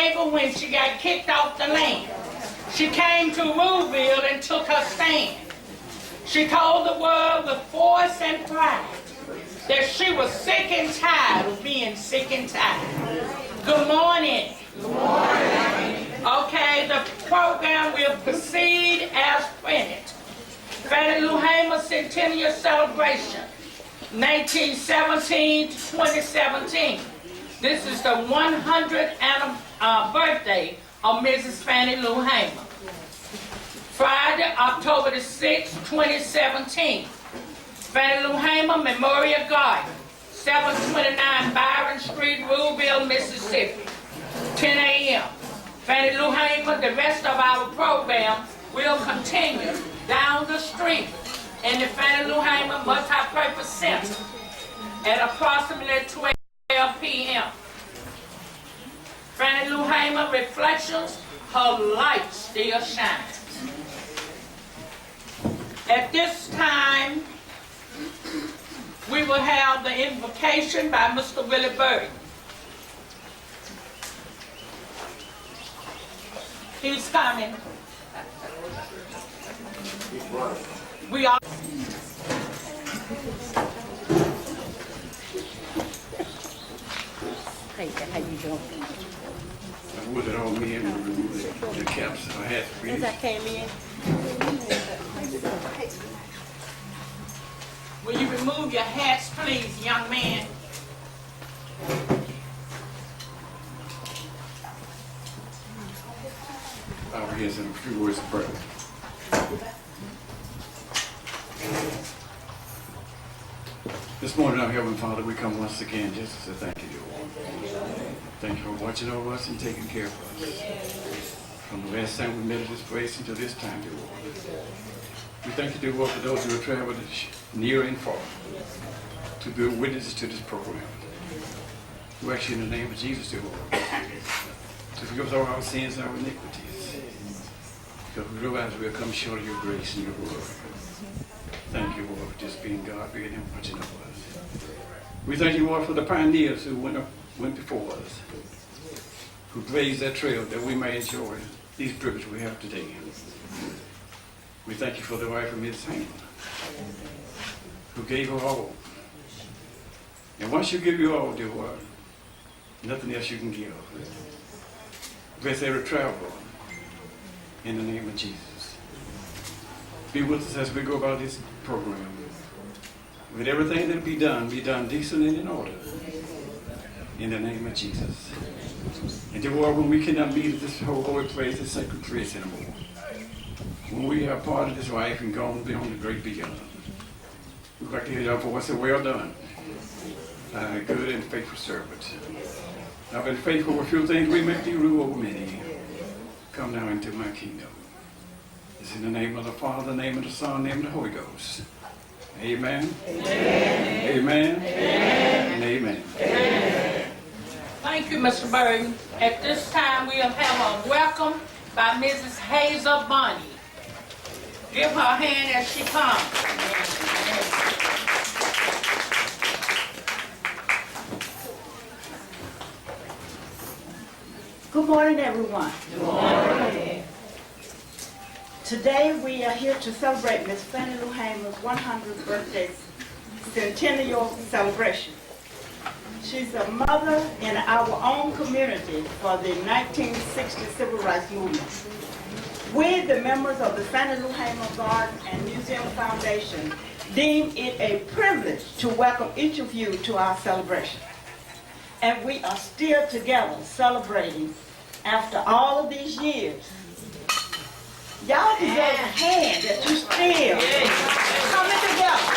favor when she got kicked off the land. She came to Ruleville and took her stand. She told the world with force and pride that she was sick and tired of being sick and tired. Good morning. Good morning. Okay, the program will proceed as printed. Fannie Hamer Centennial Celebration, 1917 to 2017. This is the 100th birthday of Mrs. Fannie Hamer. Friday, October the 6th, 2017. Fannie Hamer Memorial Garden, 729 Byron Street, Ruleville, Mississippi, 10 a.m. Fannie Hamer, the rest of our program will continue down the street in the Fannie Hamer Multipurpose Center at approximately 12 p.m. Fannie Hamer Reflections, her light still shines. At this time, we will have the invocation by Mr. Willie Bird. He's coming. We are. Hey, how you doing? I would at all men remove the caps I had to read. Since I came in. Will you remove your hats, please, young man? Our heads in a few words of prayer. This morning, our Heavenly Father, we come once again just to say thank you, dear Lord. Thank you for watching over us and taking care of us. From the last time we met at this place until this time, dear Lord. We thank you, dear Lord, for those who have traveled near and far to be witnesses to this program. We ask you in the name of Jesus, dear Lord, to forgive us all our sins and our iniquities. Because we realize we have come short of your grace and your glory. Thank you, Lord, for just being God, being and watching over us. We thank you, Lord, for the pioneers who went before us, who blazed that trail that we may enjoy these privileges we have today. We thank you for the life of Mrs. Hamer, who gave her all. And once you give your all, dear Lord, nothing else you can give. Bless every traveler in the name of Jesus. Be with us as we go about this program. With everything that be done decent and in order. In the name of Jesus. And dear Lord, when we cannot meet at this holy place, this sacred place anymore, when we are part of this life and gone beyond the great beyond, we'd like to hear your voice say, well done, good and faithful servant. I've been faithful with a few things, we make thee rule over many. Come now into my kingdom. It's in the name of the Father, the name of the Son, the name of the Holy Ghost. Amen. Amen. Amen. Amen. And amen. Amen. Thank you, Mr. Burton. At this time, we'll have a welcome by Mrs. Hazel Bonnie. Give her a hand as she comes. Good morning, everyone. Good morning. Today we are here to celebrate Miss Fannie Hamer's 100th birthday centennial celebration. She's a mother in our own community for the 1960 Civil Rights Movement. We, the members of the Fannie Hamer Garden and Museum Foundation, deem it a privilege to welcome each of you to our celebration. And we are still together celebrating after all of these years. Y'all deserve a hand that you still coming together.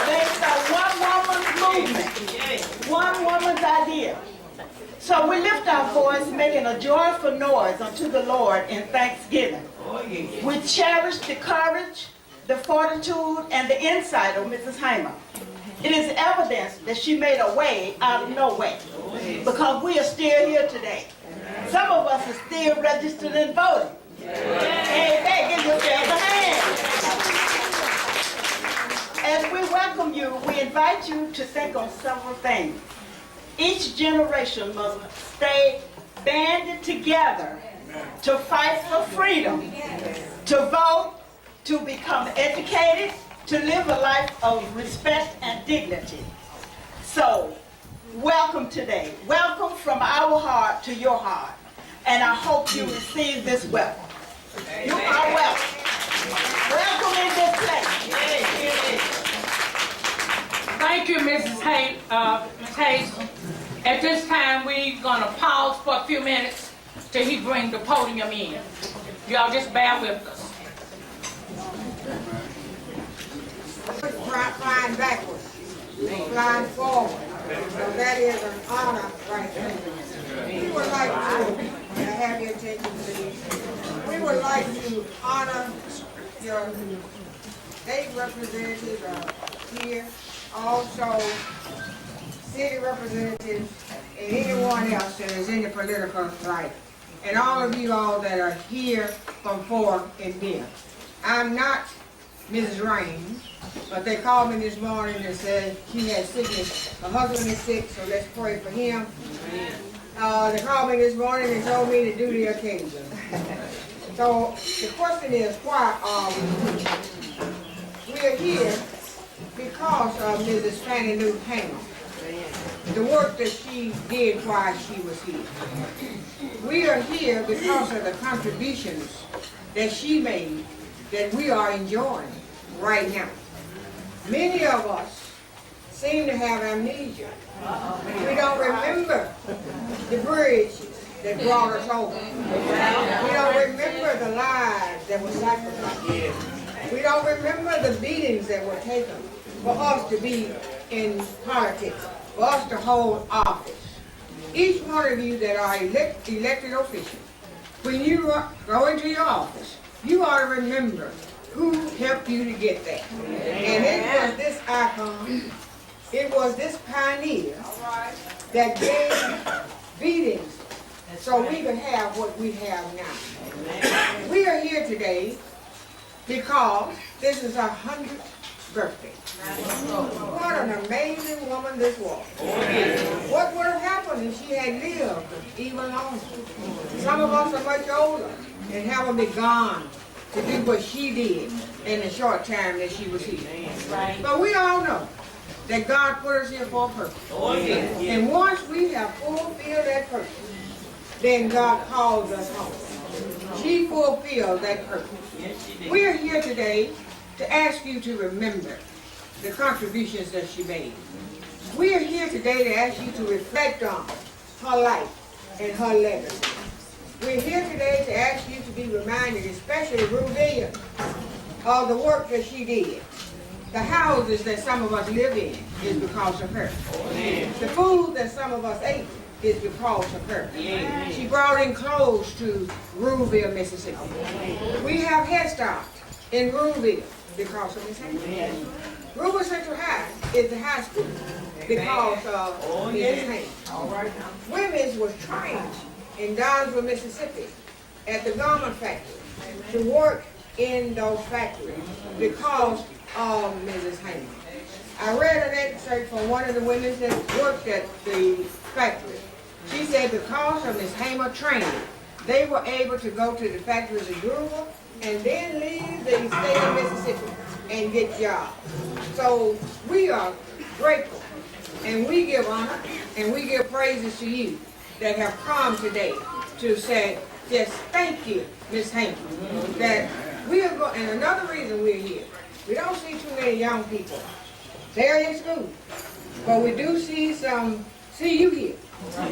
There's a one-woman movement, one woman's idea. So we lift our voice, making a joyful noise unto the Lord in thanksgiving. We cherish the courage, the fortitude, and the insight of Mrs. Hamer. It is evidence that she made a way out of no way, because we are still here today. Some of us are still registered and voting. Amen. Give yourself a hand. As we welcome you, we invite you to think on several things. Each generation must stay banded together to fight for freedom, to vote, to become educated, to live a life of respect and dignity. So, welcome today. Welcome from our heart to your heart. And I hope you receive this welcome. You are welcome. Welcome in this place. Thank you, Ms. Hazel. At this time, we're gonna pause for a few minutes till he bring the podium in. Y'all just bear with us. Flying backwards, flying forward. So that is an honor right there. We would like to have your attention, please. We would like to honor your state representatives here, also city representatives, and anyone else that is in the political life. And all of you all that are here from 4 and there. I'm not Mrs. Raines, but they called me this morning and said she had sickness. Her husband is sick, so let's pray for him. They called me this morning and told me to do the occasion. So the question is, why are we here? We are here because of Mrs. Fannie Hamer, the work that she did while she was here. We are here because of the contributions that she made that we are enjoying right now. Many of us seem to have amnesia. We don't remember the bridges that brought us over. We don't remember the lives that were sacrificed. We don't remember the beatings that were taken for us to be in politics, for us to hold office. Each one of you that are elected officials, when you go into your office, you ought to remember who helped you to get there. And it was this icon, it was this pioneer that gave beatings so we could have what we have now. We are here today because this is our 100th birthday. What an amazing woman this was. What would have happened if she had lived even longer? Some of us are much older and haven't been gone to do what she did in the short time that she was here. But we all know that God put us here for a purpose. And once we have fulfilled that purpose, then God calls us home. She fulfilled that purpose. We are here today to ask you to remember the contributions that she made. We are here today to ask you to reflect on her life and her legacy. We're here today to ask you to be reminded, especially Ruleville, of the work that she did. The houses that some of us live in is because of her. The food that some of us ate is because of her. She brought in clothes to Ruleville, Mississippi. We have Head Start in Ruleville because of Miss Hamer. Ruleville Central High is the high school because of Miss Hamer. Women's was trained in Downsville, Mississippi at the garment factory to work in those factories because of Mrs. Hamer. I read an excerpt from one of the women that worked at the factory. She said because of Miss Hamer training, they were able to go to the factories in Ruleville and then leave the state of Mississippi and get jobs. So we are grateful and we give honor and we give praises to you that have come today to say just thank you, Miss Hamer, that we are going. And another reason we're here, we don't see too many young people. They're in school, but we do see you here.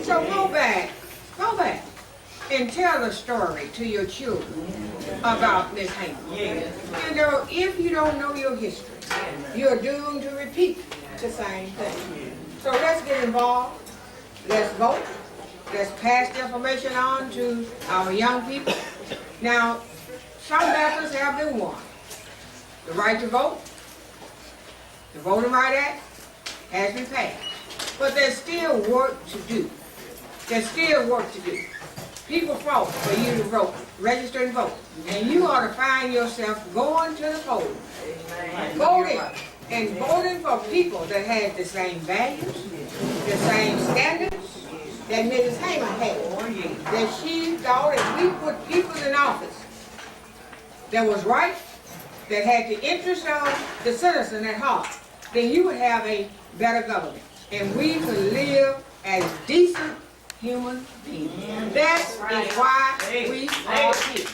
So go back, and tell the story to your children about Miss Hamer. You know, if you don't know your history, you're doomed to repeat the same thing. So let's get involved. Let's vote. Let's pass the information on to our young people. Now, some battles have been won. The right to vote, the Voting Rights Act has been passed. But there's still work to do. There's still work to do. People fought for you to vote, register and vote. And you ought to find yourself going to the polls, voting, and voting for people that have the same values, the same standards, that Mrs. Hamer had. That she thought if we put people in office that was right, that had the interest of the citizen at heart, then you would have a better government. And we could live as decent human beings. That is why we are here.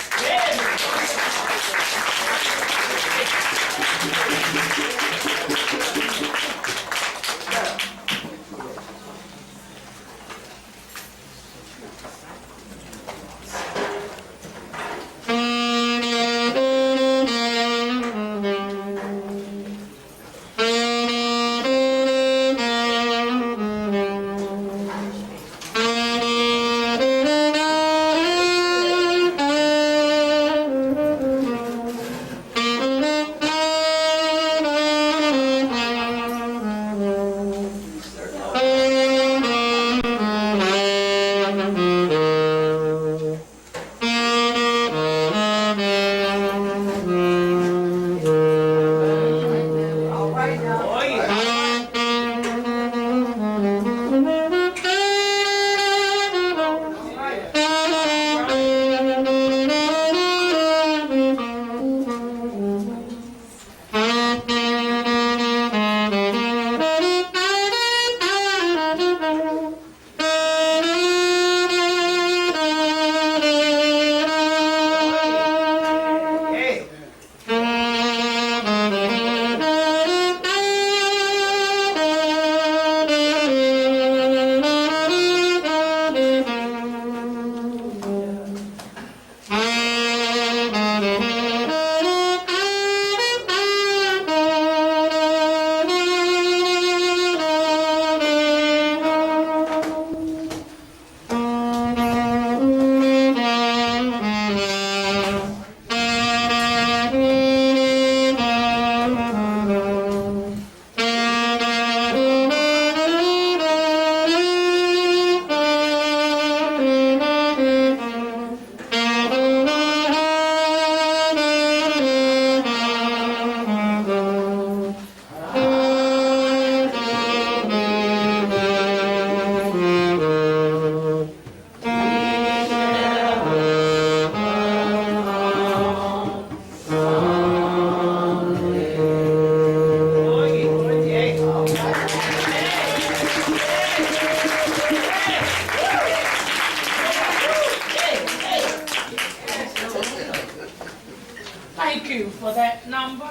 Thank you for that number.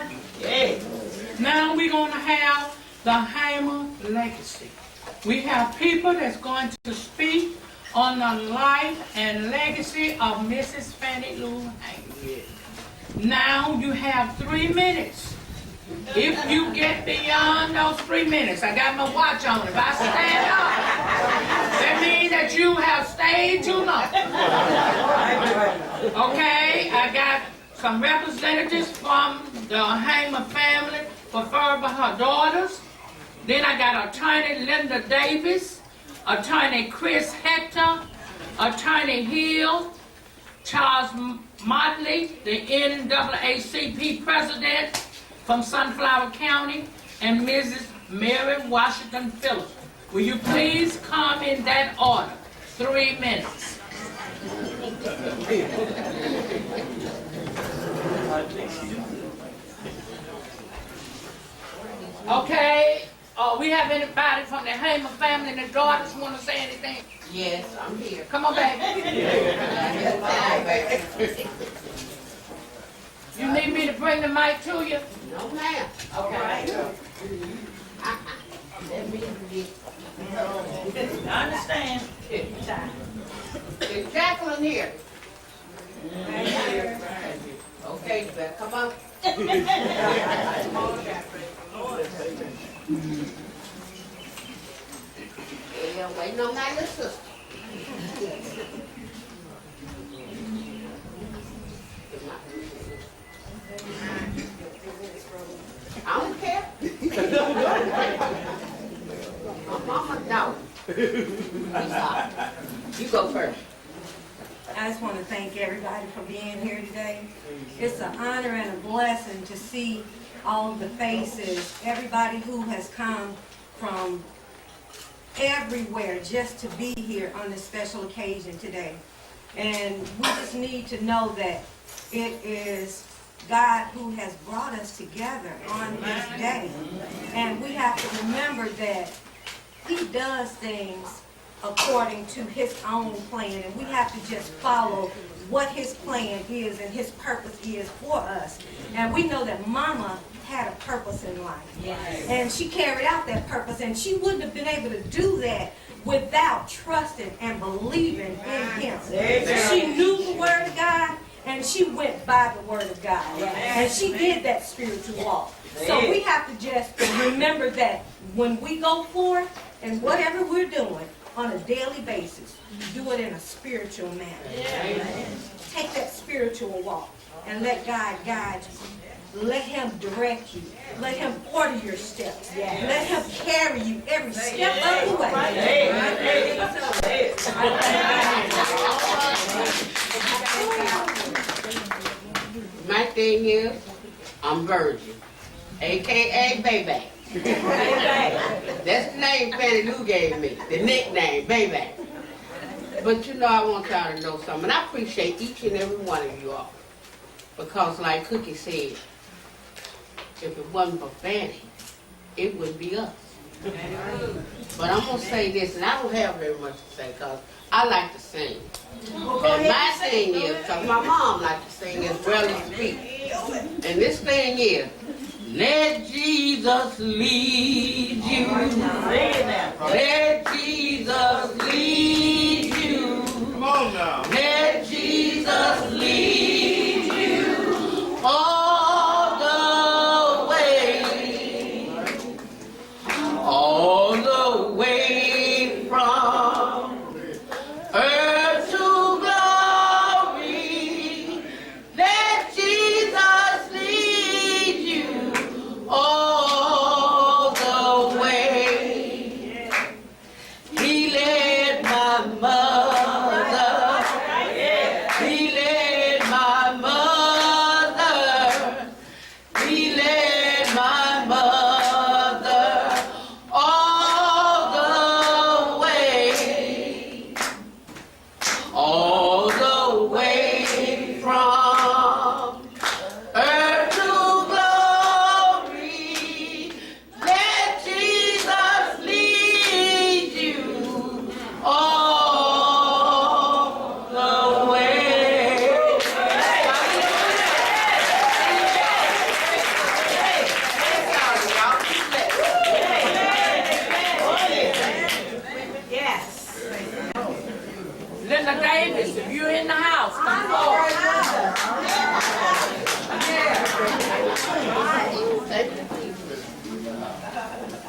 Now we're going to have the Hamer legacy. We have people that's going to speak on the life and legacy of Mrs. Fannie Lou Hamer. Now you have 3 minutes. If you get beyond those 3 minutes, I got my watch on. If I stand up, that means that you have stayed too long. Okay, I got some representatives from the Hamer family preferred by her daughters. Then I got Attorney Linda Davis, Attorney Chris Hector, Attorney Hill, Charles Motley, the NAACP president from Sunflower County, and Mrs. Mary Washington Phillips. Will you please come in that order? 3 minutes. Okay, we have anybody from the Hamer family and the daughters want to say anything? Yes, I'm here. Come on, baby. You need me to bring the mic to you? No, ma'am. Okay. Let me get. I understand. Is Jacqueline here? Okay, you better come on. Yeah, waiting on my little sister. I don't care. My mama, no. You go first. I just want to thank everybody for being here today. It's an honor and a blessing to see all the faces, everybody who has come from everywhere just to be here on this special occasion today. And we just need to know that it is God who has brought us together on this day. And we have to remember that He does things according to His own plan, and we have to just follow what His plan is and His purpose is for us. And we know that Mama had a purpose in life. Yes. And she carried out that purpose, and she wouldn't have been able to do that without trusting and believing in Him. Yes. She knew the Word of God, and she went by the Word of God. Yes. And she did that spiritual walk. So we have to just remember that when we go forth and whatever we're doing on a daily basis, do it in a spiritual manner. Yes. Take that spiritual walk and let God guide you. Let Him direct you. Let Him order your steps. Yes. Let Him carry you every step of the way. My thing is, I'm virgin, a.k.a. Baby. That's the name Fannie Lou gave me, the nickname, Baby. But you know, I want y'all to know something. I appreciate each and every one of you all. Because like Cookie said, if it wasn't for Fannie, it wouldn't be us. But I'm going to say this, and I don't have very much to say because I like to sing. And my thing is, because my mom likes to sing as well as speak. And this thing is, let Jesus lead you. Let Jesus lead you. Come on now. Let Jesus lead you all the way. All the way from earth to glory. Let Jesus lead you all the way. He led my mother. He led my mother. He led my mother all the way. All the way from earth to glory. Let Jesus lead you all the way. Yes. Linda Davis, if you're in the house, come forward.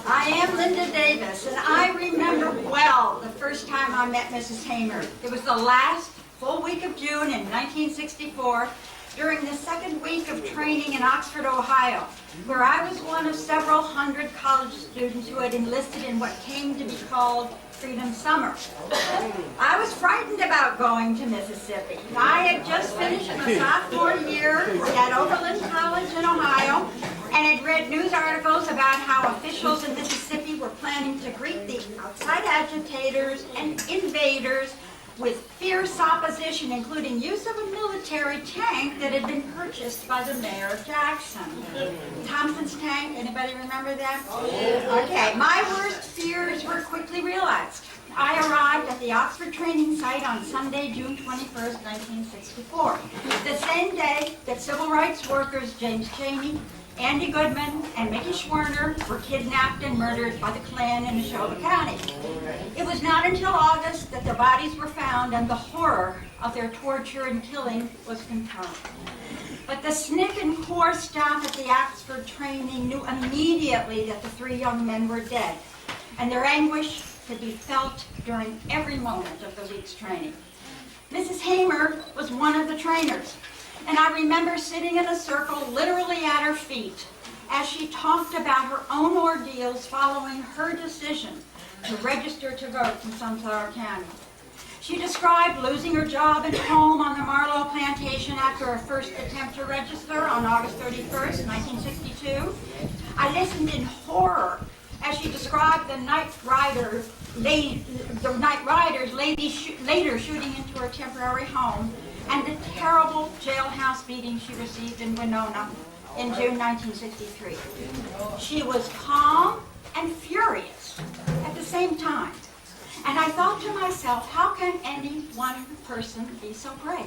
I am Linda Davis, and I remember well the first time I met Mrs. Hamer. It was the last full week of June in 1964, during the second week of training in Oxford, Ohio, where I was one of several hundred college students who had enlisted in what came to be called Freedom Summer. I was frightened about going to Mississippi. I had just finished my sophomore year at Oberlin College in Ohio, and had read news articles about how officials in Mississippi were planning to greet the outside agitators and invaders with fierce opposition, including use of a military tank that had been purchased by the mayor of Jackson. Thompson's tank, anybody remember that? Okay, my worst fears were quickly realized. I arrived at the Oxford training site on Sunday, June 21st, 1964, the same day that civil rights workers James Chaney, Andy Goodman, and Mickey Schwerner were kidnapped and murdered by the Klan in Neshoba County. It was not until August that their bodies were found and the horror of their torture and killing was confirmed. But the SNCC and Corps staff at the Oxford training knew immediately that the three young men were dead, and their anguish could be felt during every moment of the week's training. Mrs. Hamer was one of the trainers, and I remember sitting in a circle literally at her feet as she talked about her own ordeals following her decision to register to vote in Sunflower County. She described losing her job and home on the Marlowe plantation after her first attempt to register on August 31st, 1962. I listened in horror as she described the night riders later shooting into her temporary home and the terrible jailhouse beating she received in Winona in June 1963. She was calm and furious at the same time. And I thought to myself, how can any one person be so brave?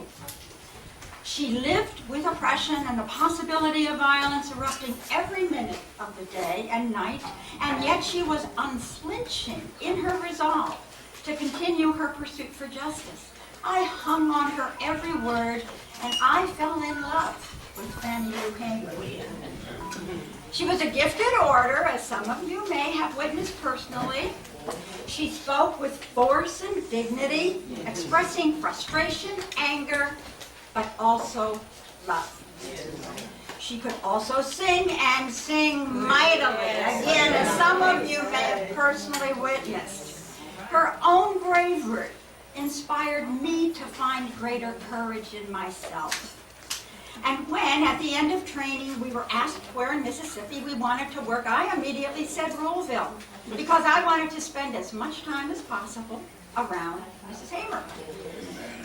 She lived with oppression and the possibility of violence erupting every minute of the day and night, and yet she was unflinching in her resolve to continue her pursuit for justice. I hung on her every word, and I fell in love with Fannie Hamer. She was a gifted orator, as some of you may have witnessed personally. She spoke with force and dignity, expressing frustration, anger, but also love. She could also sing and sing mightily, again, as some of you may have personally witnessed. Her own bravery inspired me to find greater courage in myself. And when, at the end of training, we were asked where in Mississippi we wanted to work, I immediately said Ruleville, because I wanted to spend as much time as possible around Mrs. Hamer.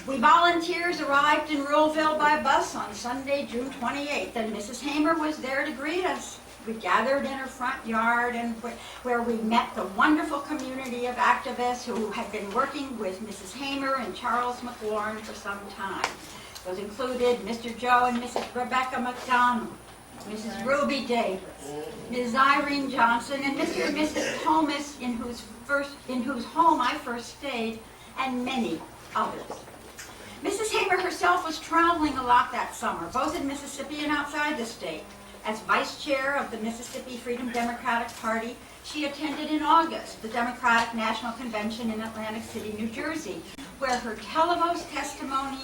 We volunteers arrived in Ruleville by bus on Sunday, June 28th, and Mrs. Hamer was there to greet us. We gathered in her front yard and where we met the wonderful community of activists who had been working with Mrs. Hamer and Charles McLaurin for some time. Those included Mr. Joe and Mrs. Rebecca McDonald, Mrs. Ruby Davis, Ms. Irene Johnson, and Mr. and Mrs. Thomas, in whose home I first stayed, and many others. Mrs. Hamer herself was traveling a lot that summer, both in Mississippi and outside the state. As vice chair of the Mississippi Freedom Democratic Party, she attended in August the Democratic National Convention in Atlantic City, New Jersey, where her televised testimony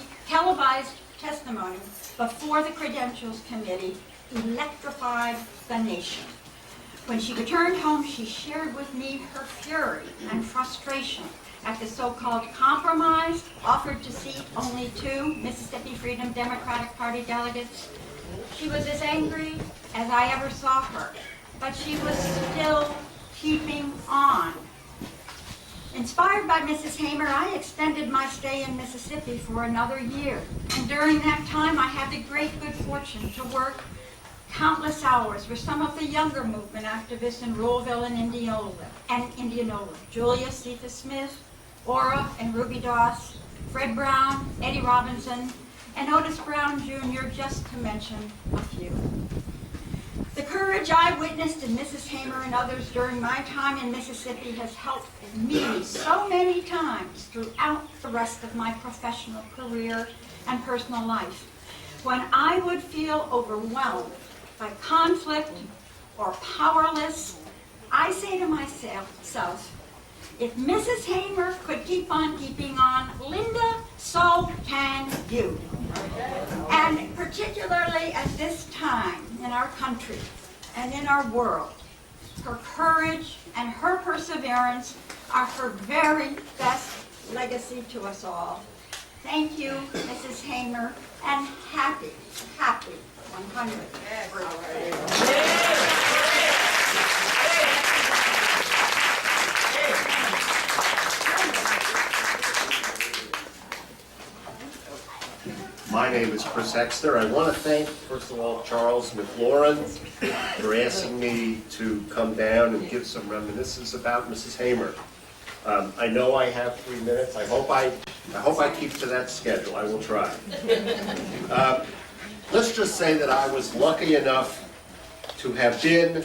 before the Credentials Committee electrified the nation. When she returned home, she shared with me her fury and frustration at the so-called compromise offered to seat only 2 Mississippi Freedom Democratic Party delegates. She was as angry as I ever saw her, but she was still keeping on. Inspired by Mrs. Hamer, I extended my stay in Mississippi for another year. And during that time, I had the great good fortune to work countless hours with some of the younger movement activists in Ruleville and Indianola. Julia Cephas Smith, Ora and Ruby Doss, Fred Brown, Eddie Robinson, and Otis Brown Jr., just to mention a few. The courage I witnessed in Mrs. Hamer and others during my time in Mississippi has helped me so many times throughout the rest of my professional career and personal life. When I would feel overwhelmed by conflict or powerless, I say to myself, if Mrs. Hamer could keep on keeping on, Linda, so can you. And particularly at this time in our country and in our world, her courage and her perseverance are her very best legacy to us all. Thank you, Mrs. Hamer, and happy 100th birthday. My name is Chris Exter. I want to thank, first of all, Charles McLaurin for asking me to come down and give some reminiscence about Mrs. Hamer. I know I have 3 minutes. I hope I keep to that schedule. I will try. Let's just say that I was lucky enough to have been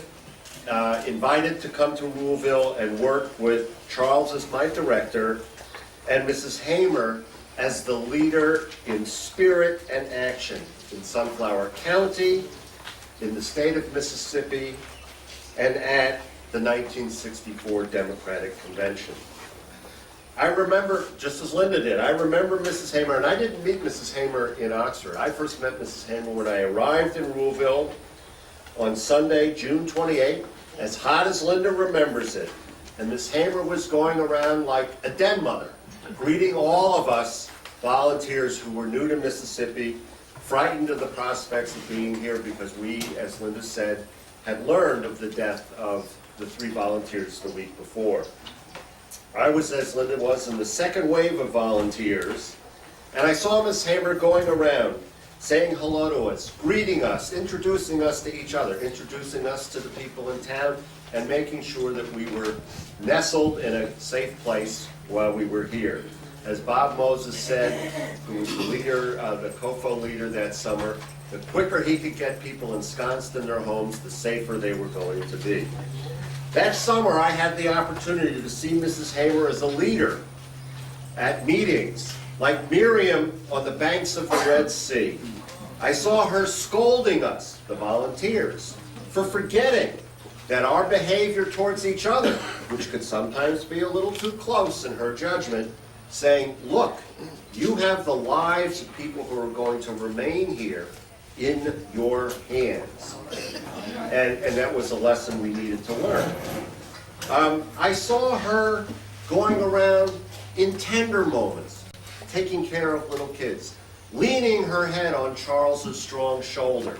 invited to come to Ruleville and work with Charles as my director and Mrs. Hamer as the leader in spirit and action in Sunflower County, in the state of Mississippi, and at the 1964 Democratic Convention. I remember, just as Linda did, I remember Mrs. Hamer, and I didn't meet Mrs. Hamer in Oxford. I first met Mrs. Hamer when I arrived in Ruleville on Sunday, June 28th, as hot as Linda remembers it. And Miss Hamer was going around like a den mother, greeting all of us volunteers who were new to Mississippi, frightened of the prospects of being here because we, as Linda said, had learned of the death of the 3 volunteers the week before. I was, as Linda was, in the second wave of volunteers, and I saw Ms. Hamer going around, saying hello to us, greeting us, introducing us to each other, introducing us to the people in town, and making sure that we were nestled in a safe place while we were here. As Bob Moses said, who was the leader, the COFO leader that summer, the quicker he could get people ensconced in their homes, the safer they were going to be. That summer, I had the opportunity to see Mrs. Hamer as a leader at meetings, like Miriam on the banks of the Red Sea. I saw her scolding us, the volunteers, for forgetting that our behavior towards each other, which could sometimes be a little too close in her judgment, saying, look, you have the lives of people who are going to remain here in your hands. And that was a lesson we needed to learn. I saw her going around in tender moments, taking care of little kids, leaning her head on Charles's strong shoulder,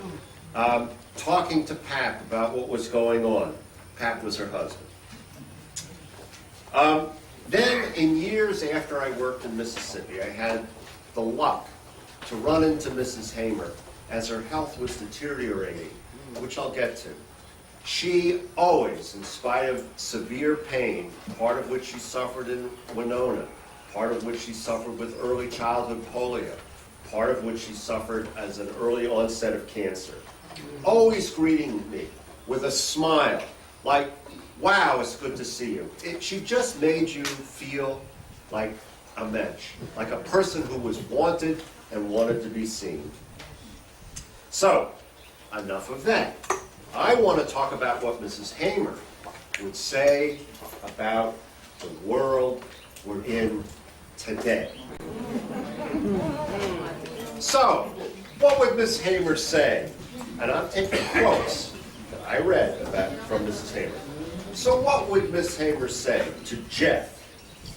talking to Pap about what was going on. Pap was her husband. Then, in years after I worked in Mississippi, I had the luck to run into Mrs. Hamer as her health was deteriorating, which I'll get to. She always, in spite of severe pain, part of which she suffered in Winona, part of which she suffered with early childhood polio, part of which she suffered as an early onset of cancer, always greeting me with a smile, like, wow, it's good to see you. She just made you feel like a mensch, like a person who was wanted and wanted to be seen. So, enough of that. I want to talk about what Mrs. Hamer would say about the world we're in today. So, what would Ms. Hamer say? And I'm taking quotes that I read from Mrs. Hamer. So what would Ms. Hamer say to Jeff,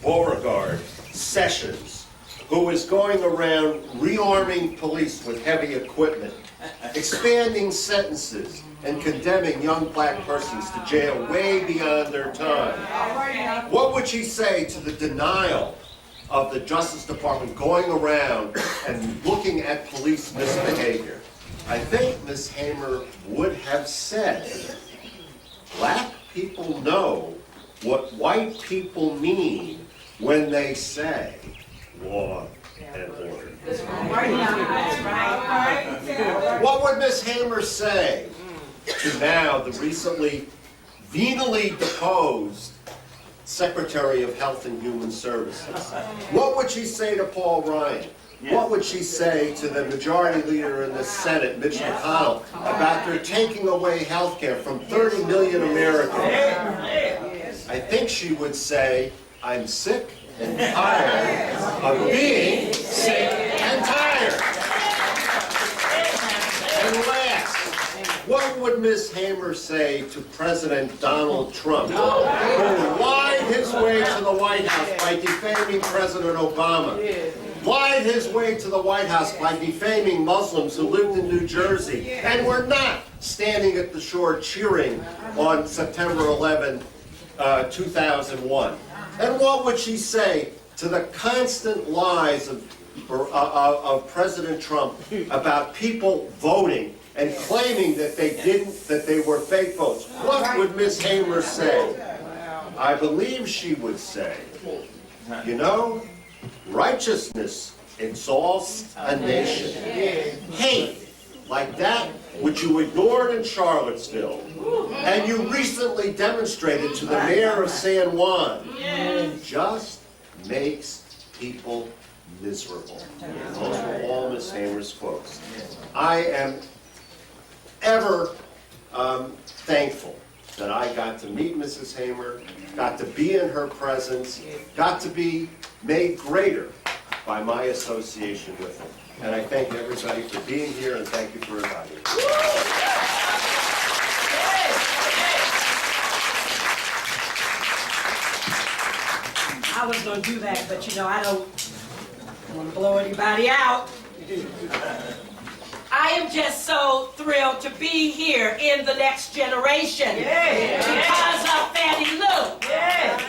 Beauregard, Sessions, who is going around rearming police with heavy equipment, expanding sentences, and condemning young black persons to jail way beyond their time? What would she say to the denial of the Justice Department going around and looking at police misbehavior? I think Ms. Hamer would have said, black people know what white people mean when they say law and order. What would Ms. Hamer say to now the recently venally deposed Secretary of Health and Human Services? What would she say to Paul Ryan? What would she say to the majority leader in the Senate, Mitch McConnell, about their taking away health care from 30 million Americans? I think she would say, I'm sick and tired of being sick and tired. And last, what would Ms. Hamer say to President Donald Trump, who lied his way to the White House by defaming President Obama? Lied his way to the White House by defaming Muslims who lived in New Jersey and were not standing at the shore cheering on September 11, 2001. And what would she say to the constant lies of President Trump about people voting and claiming that they were fake votes? What would Ms. Hamer say? I believe she would say, you know, righteousness exalts a nation. Hate, like that which you ignored in Charlottesville, and you recently demonstrated to the mayor of San Juan, just makes people miserable. Those were all Ms. Hamer's quotes. I am ever thankful that I got to meet Mrs. Hamer, got to be in her presence, got to be made greater by my association with her. And I thank everybody for being here, and thank you for inviting me. I was going to do that, but you know, I don't want to blow anybody out. I am just so thrilled to be here in the next generation because of Fannie Lou.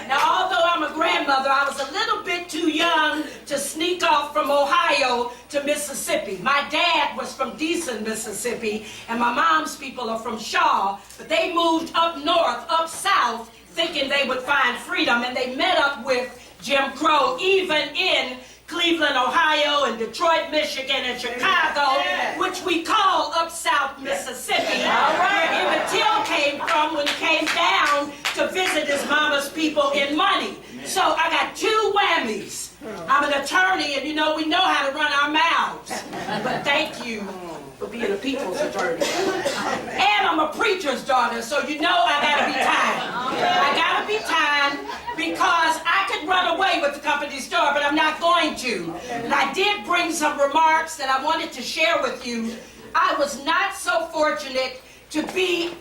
Now, although I'm a grandmother, I was a little bit too young to sneak off from Ohio to Mississippi. My dad was from Deason, Mississippi, and my mom's people are from Shaw, but they moved up north, up south, thinking they would find freedom, and they met up with Jim Crow, even in Cleveland, Ohio, and Detroit, Michigan, and Chicago, which we call up south Mississippi, where Emmett Till came from when he came down to visit his mama's people in money. So I got two whammies. I'm an attorney, and you know, we know how to run our mouths. But thank you for being a people's attorney. And I'm a preacher's daughter, so you know I gotta be timed. I gotta be timed because I could run away with the company store, but I'm not going to. And I did bring some remarks that I wanted to share with you. I was not so fortunate to be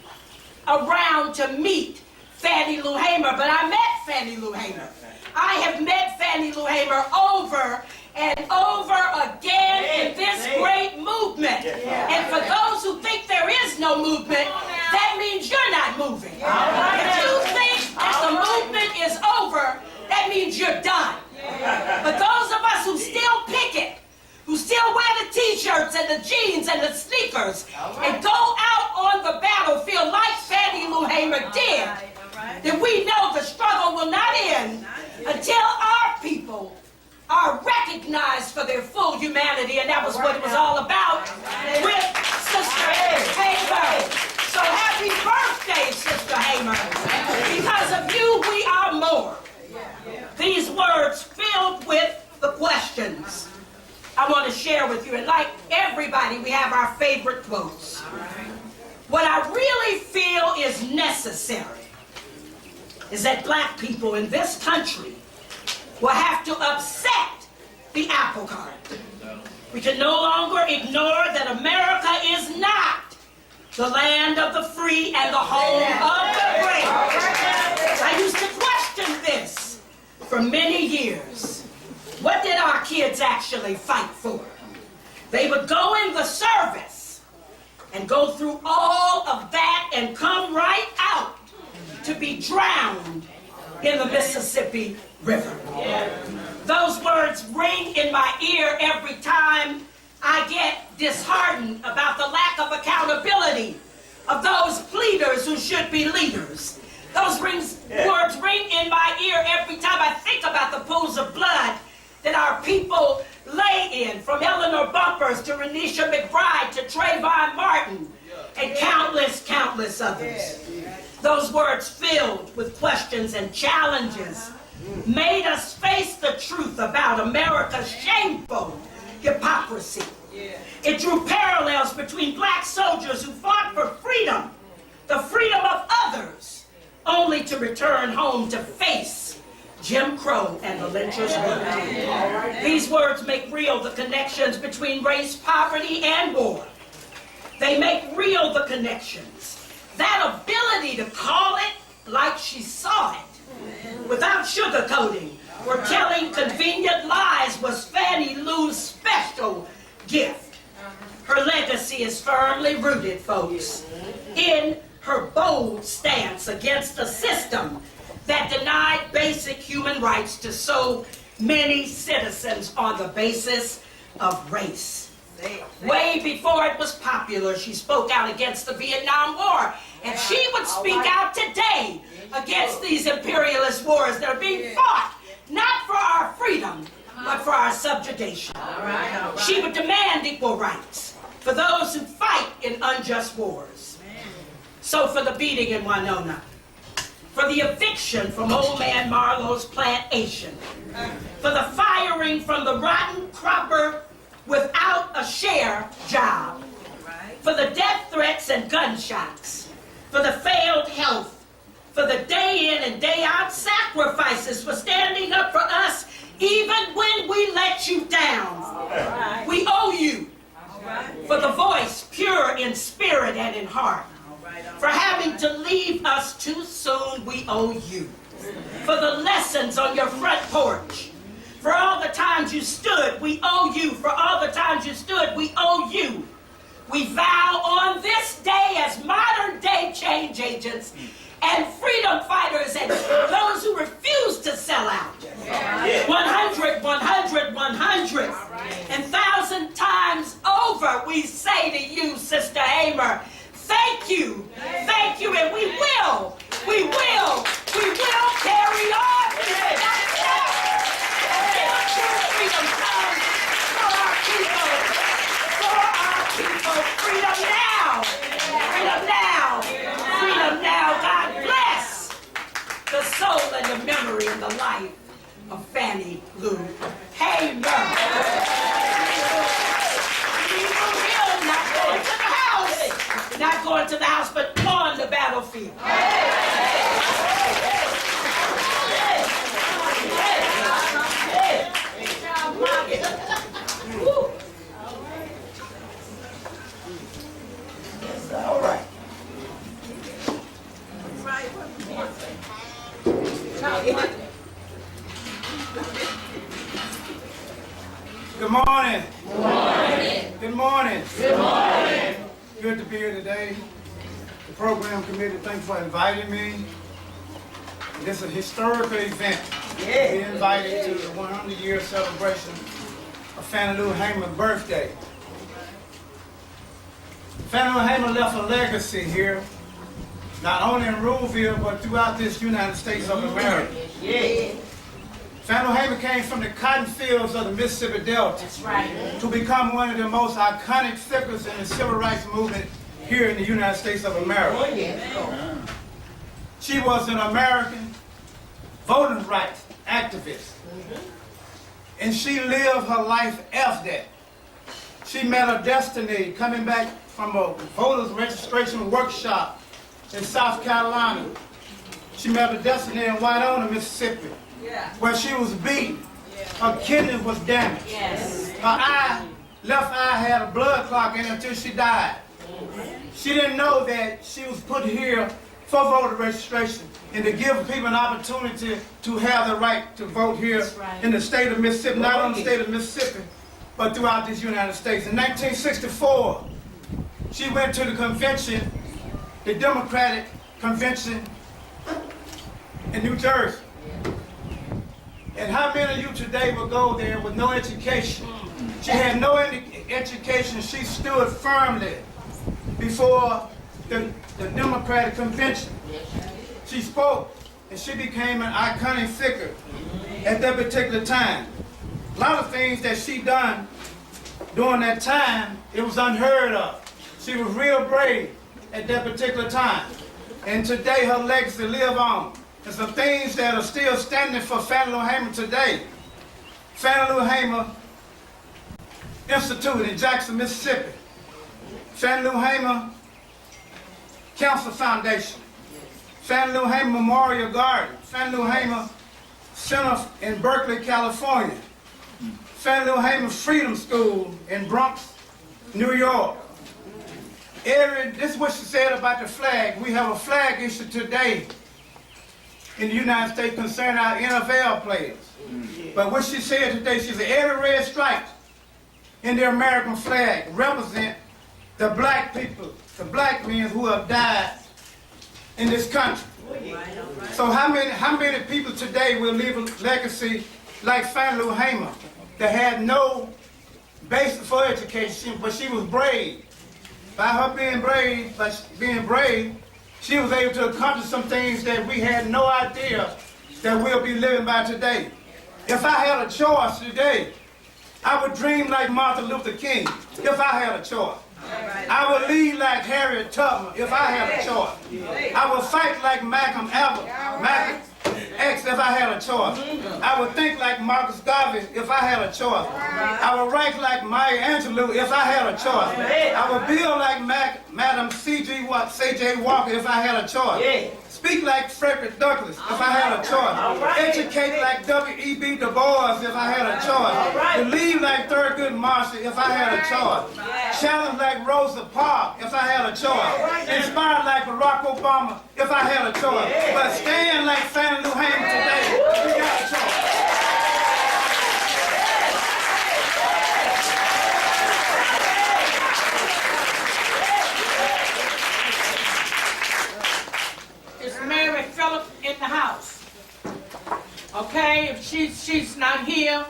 around to meet Fannie Lou Hamer, but I met Fannie Lou Hamer. I have met Fannie Lou Hamer over and over again in this great movement. And for those who think there is no movement, that means you're not moving. If you think that the movement is over, that means you're done. But those of us who still picket, who still wear the t-shirts and the jeans and the sneakers, and go out on the battlefield like Fannie Lou Hamer did, then we know the struggle will not end until our people are recognized for their full humanity, and that was what it was all about with Sister Hamer. So happy birthday, Sister Hamer. Because of you, we are more. These words filled with the questions I want to share with you. And like everybody, we have our favorite quotes. What I really feel is necessary is that black people in this country will have to upset the apple cart. We can no longer ignore that America is not the land of the free and the home of the brave. I used to question this for many years. What did our kids actually fight for? They would go in the service and go through all of that and come right out to be drowned in the Mississippi River. Those words ring in my ear every time I get disheartened about the lack of accountability of those pleaders who should be leaders. Those words ring in my ear every time I think about the pools of blood that our people lay in, from Eleanor Bumpers to Renisha McBride to Trayvon Martin and countless, countless others. Those words filled with questions and challenges made us face the truth about America's shameful hypocrisy. It drew parallels between black soldiers who fought for freedom, the freedom of others, only to return home to face Jim Crow and the lynchers' will. These words make real the connections between race, poverty, and war. They make real the connections. That ability to call it like she saw it, without sugarcoating or telling convenient lies, was Fannie Lou's special gift. Her legacy is firmly rooted, folks, in her bold stance against a system that denied basic human rights to so many citizens on the basis of race. Way before it was popular, she spoke out against the Vietnam War, and she would speak out today against these imperialist wars that are being fought, not for our freedom, but for our subjugation. She would demand equal rights for those who fight in unjust wars. So for the beating in Winona, for the eviction from Old Man Marlowe's plantation, for the firing from the rotten cropper without a share job, for the death threats and gunshots, for the failed health, for the day in and day out sacrifices, for standing up for us even when we let you down. We owe you for the voice pure in spirit and in heart. For having to leave us too soon, we owe you. For the lessons on your front porch. For all the times you stood, we owe you. For all the times you stood, we owe you. We vow on this day as modern day change agents and freedom fighters and those who refuse to sell out. 100, 100, 100. And 1,000 times over we say to you, Sister Hamer, thank you, and we will carry on. Freedom comes for our people, freedom now, freedom now. God bless the soul and the memory and the life of Fannie Lou Hamer. Not going to the house, but on the battlefield. All right. Good morning. Good morning. Good morning. Good morning. Good to be here today. The program committee, thanks for inviting me. This is a historical event. We invited to the 100-year celebration of Fannie Lou Hamer's birthday. Fannie Lou Hamer left a legacy here, not only in Ruleville, but throughout this United States of America. Fannie Lou Hamer came from the cotton fields of the Mississippi Delta to become one of the most iconic figures in the civil rights movement here in the United States of America. She was an American voting rights activist, and she lived her life after that. She met her destiny coming back from a voters registration workshop in South Carolina. She met her destiny in Winona, Mississippi, where she was beaten. Her kidney was damaged. Her left eye had a blood clot in it until she died. She didn't know that she was put here for voter registration and to give people an opportunity to have the right to vote here in the state of Mississippi, not only the state of Mississippi, but throughout this United States. In 1964, she went to the convention, the Democratic Convention in New Jersey. And how many of you today will go there with no education? She had no education. She stood firmly before the Democratic Convention. She spoke, and she became an iconic figure at that particular time. A lot of things that she done during that time, it was unheard of. She was real brave at that particular time. And today her legacy live on. And some things that are still standing for Fannie Lou Hamer today. Fannie Lou Hamer Institute in Jackson, Mississippi. Fannie Lou Hamer Cancer Foundation. Fannie Lou Hamer Memorial Garden. Fannie Lou Hamer Center in Berkeley, California. Fannie Lou Hamer Freedom School in Bronx, New York. This is what she said about the flag. We have a flag issue today in the United States concerning our NFL players. But what she said today, she said every red stripe in the American flag represent the black people, the black men who have died in this country. So how many people today will leave a legacy like Fannie Lou Hamer that had no basis for education, but she was brave. By her being brave, she was able to accomplish some things that we had no idea that we'll be living by today. If I had a choice today, I would dream like Martin Luther King if I had a choice. I would lead like Harriet Tubman if I had a choice. I would fight like Malcolm X if I had a choice. I would think like Marcus Garvey if I had a choice. I would write like Maya Angelou if I had a choice. I would build like Madam C.J. Walker if I had a choice. Speak like Frederick Douglass if I had a choice. Educate like W.E.B. Du Bois if I had a choice. Believe like Thurgood Marshall if I had a choice. Challenge like Rosa Parks if I had a choice. Inspire like Barack Obama if I had a choice. But stand like Fannie Lou Hamer today, we got a choice. here,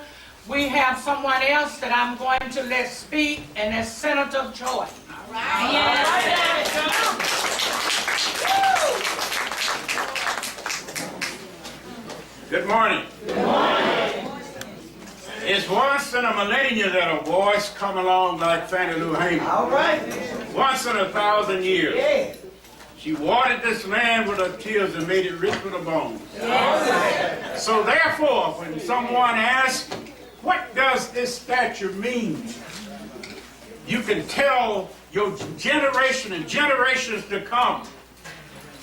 we have someone else that I'm going to let speak, and that's Senator Joy. Good morning. Good morning. It's once in a millennia that a voice come along like Fannie Lou Hamer. All right. Once in 1,000 years. Yeah. She watered this land with her tears and made it rich with her bones. Yes. So therefore, when someone asks, what does this statue mean? You can tell your generation and generations to come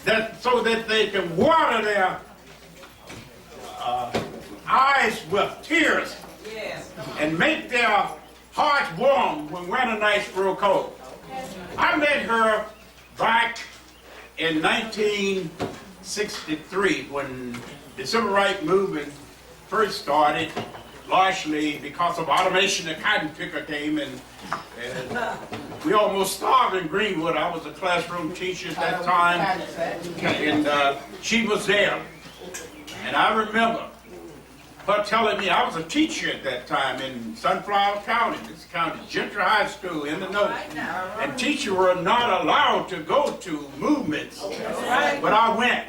that so that they can water their eyes with tears and make their hearts warm when winter nights grow cold. I met her back in 1963 when the Civil Rights Movement first started, largely because of automation. The cotton picker came and we almost starved in Greenwood. I was a classroom teacher at that time, and she was there. And I remember her telling me, I was a teacher at that time in Sunflower County, this county, Gentry High School in the north. And teachers were not allowed to go to movements, but I went.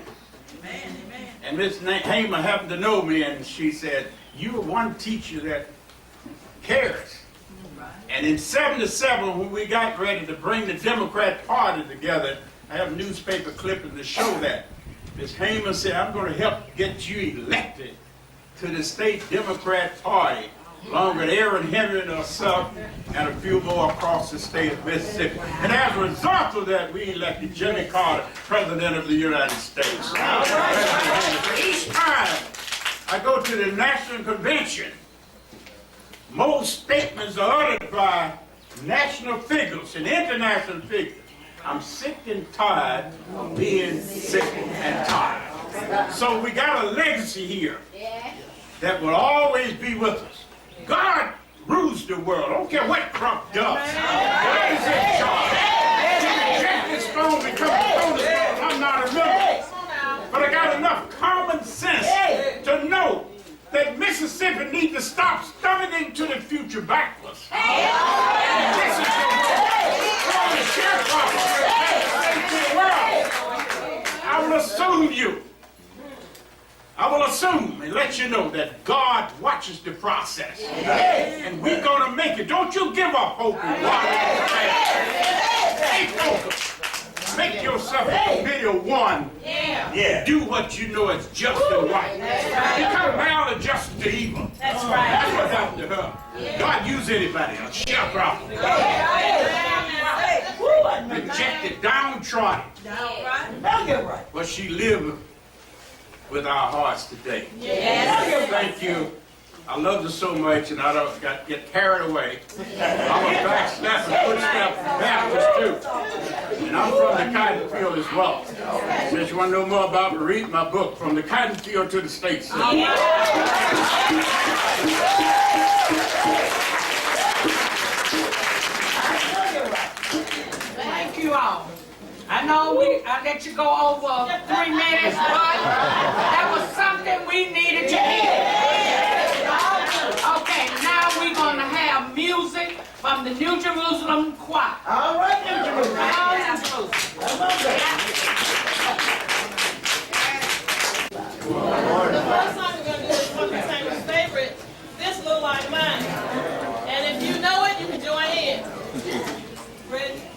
And Miss Hamer happened to know me, and she said, you are one teacher that cares. And in '77, when we got ready to bring the Democrat Party together, I have a newspaper clipping to show that. Miss Hamer said, I'm going to help get you elected to the state Democrat Party, along with Aaron Henry and herself, and a few more across the state of Mississippi. And as a result of that, we elected Jimmy Carter, President of the United States. Each time I go to the National Convention, most statements are uttered by national figures and international figures. I'm sick and tired of being sick and tired. So we got a legacy here that will always be with us. God rules the world. I don't care what Trump does. God is in charge. He rejected stone because the stone is stone. I'm not a member. But I got enough common sense to know that Mississippi needs to stop stumbling to the future backwards. This is the world. I will assume you. I will assume and let you know that God watches the process. And we're going to make it. Don't you give up hope and stay focused. Make yourself a committee of one. Do what you know is just and right. Become maladjusted to evil. That's what happened to her. God use anybody, a sharecropper. Rejected, downtrodden. But she lived with our hearts today. Thank you. I love you so much, and I don't get carried away. I'm a backstep and footstep Baptist too. And I'm from the cotton field as well. Since you want to know more about me, read my book, From the Cotton Field to the State Senate. Thank you all. I know I let you go over 3 minutes, but that was something we needed to hear. Okay, now we're going to have music from the New Jerusalem Choir. All right, New Jerusalem. All New Jerusalem. The first song we're going to do is one of the singer's favorite, This Little Light of Mine. And if you know it, you can join in. Ready?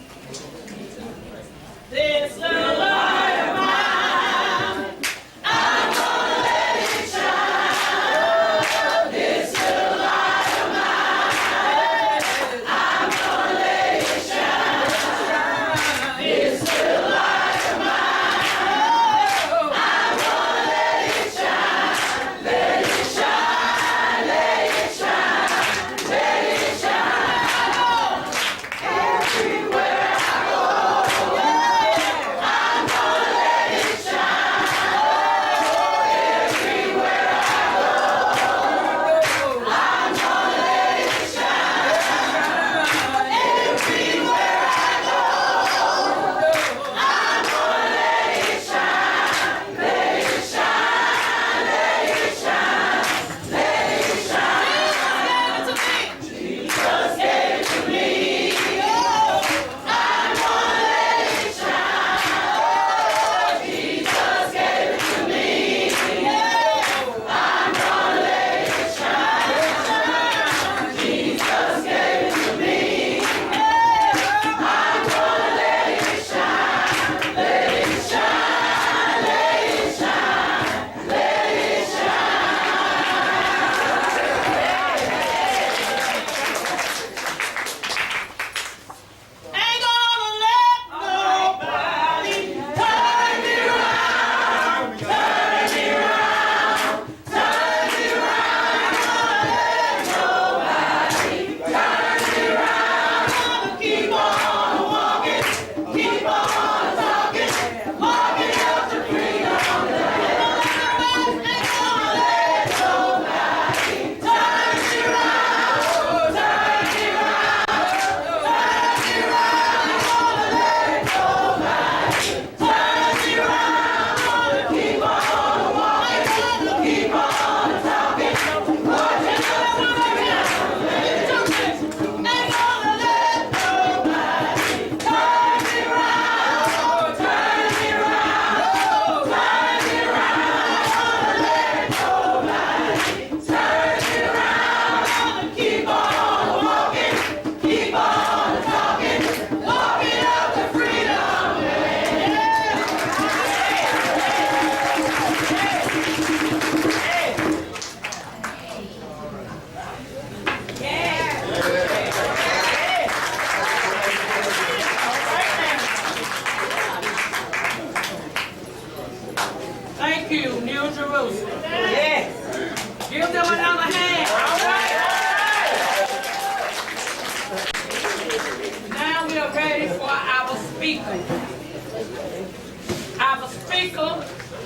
This little light of mine, I'm gonna let it shine. This little light of mine, I'm gonna let it shine. This little light of mine, I'm gonna let it shine.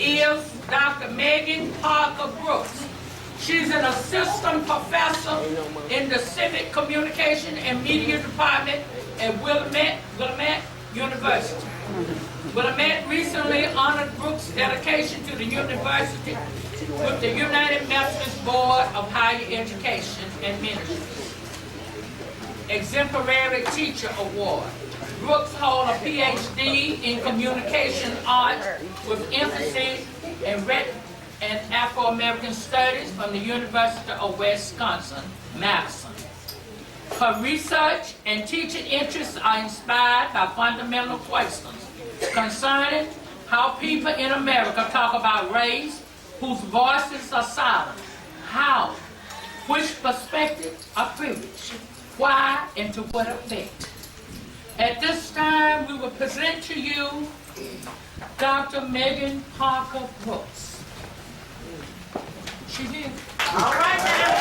is Dr. Megan Parker Brooks. She's an assistant professor in the Civic Communication and Media Department at Willamette University. Willamette recently honored Brooks' dedication to the university with the United Methodist Board of Higher Education and Ministry Exemplary Teacher Award. Brooks holds a PhD in Communication Arts with emphasis in and Afro-American Studies from the University of Wisconsin-Madison. Her research and teaching interests are inspired by fundamental questions concerning how people in America talk about race, whose voices are silent, how, which perspectives are privileged, why, and to what effect. At this time, we will present to you Dr. Megan Parker Brooks. She's here. All right now.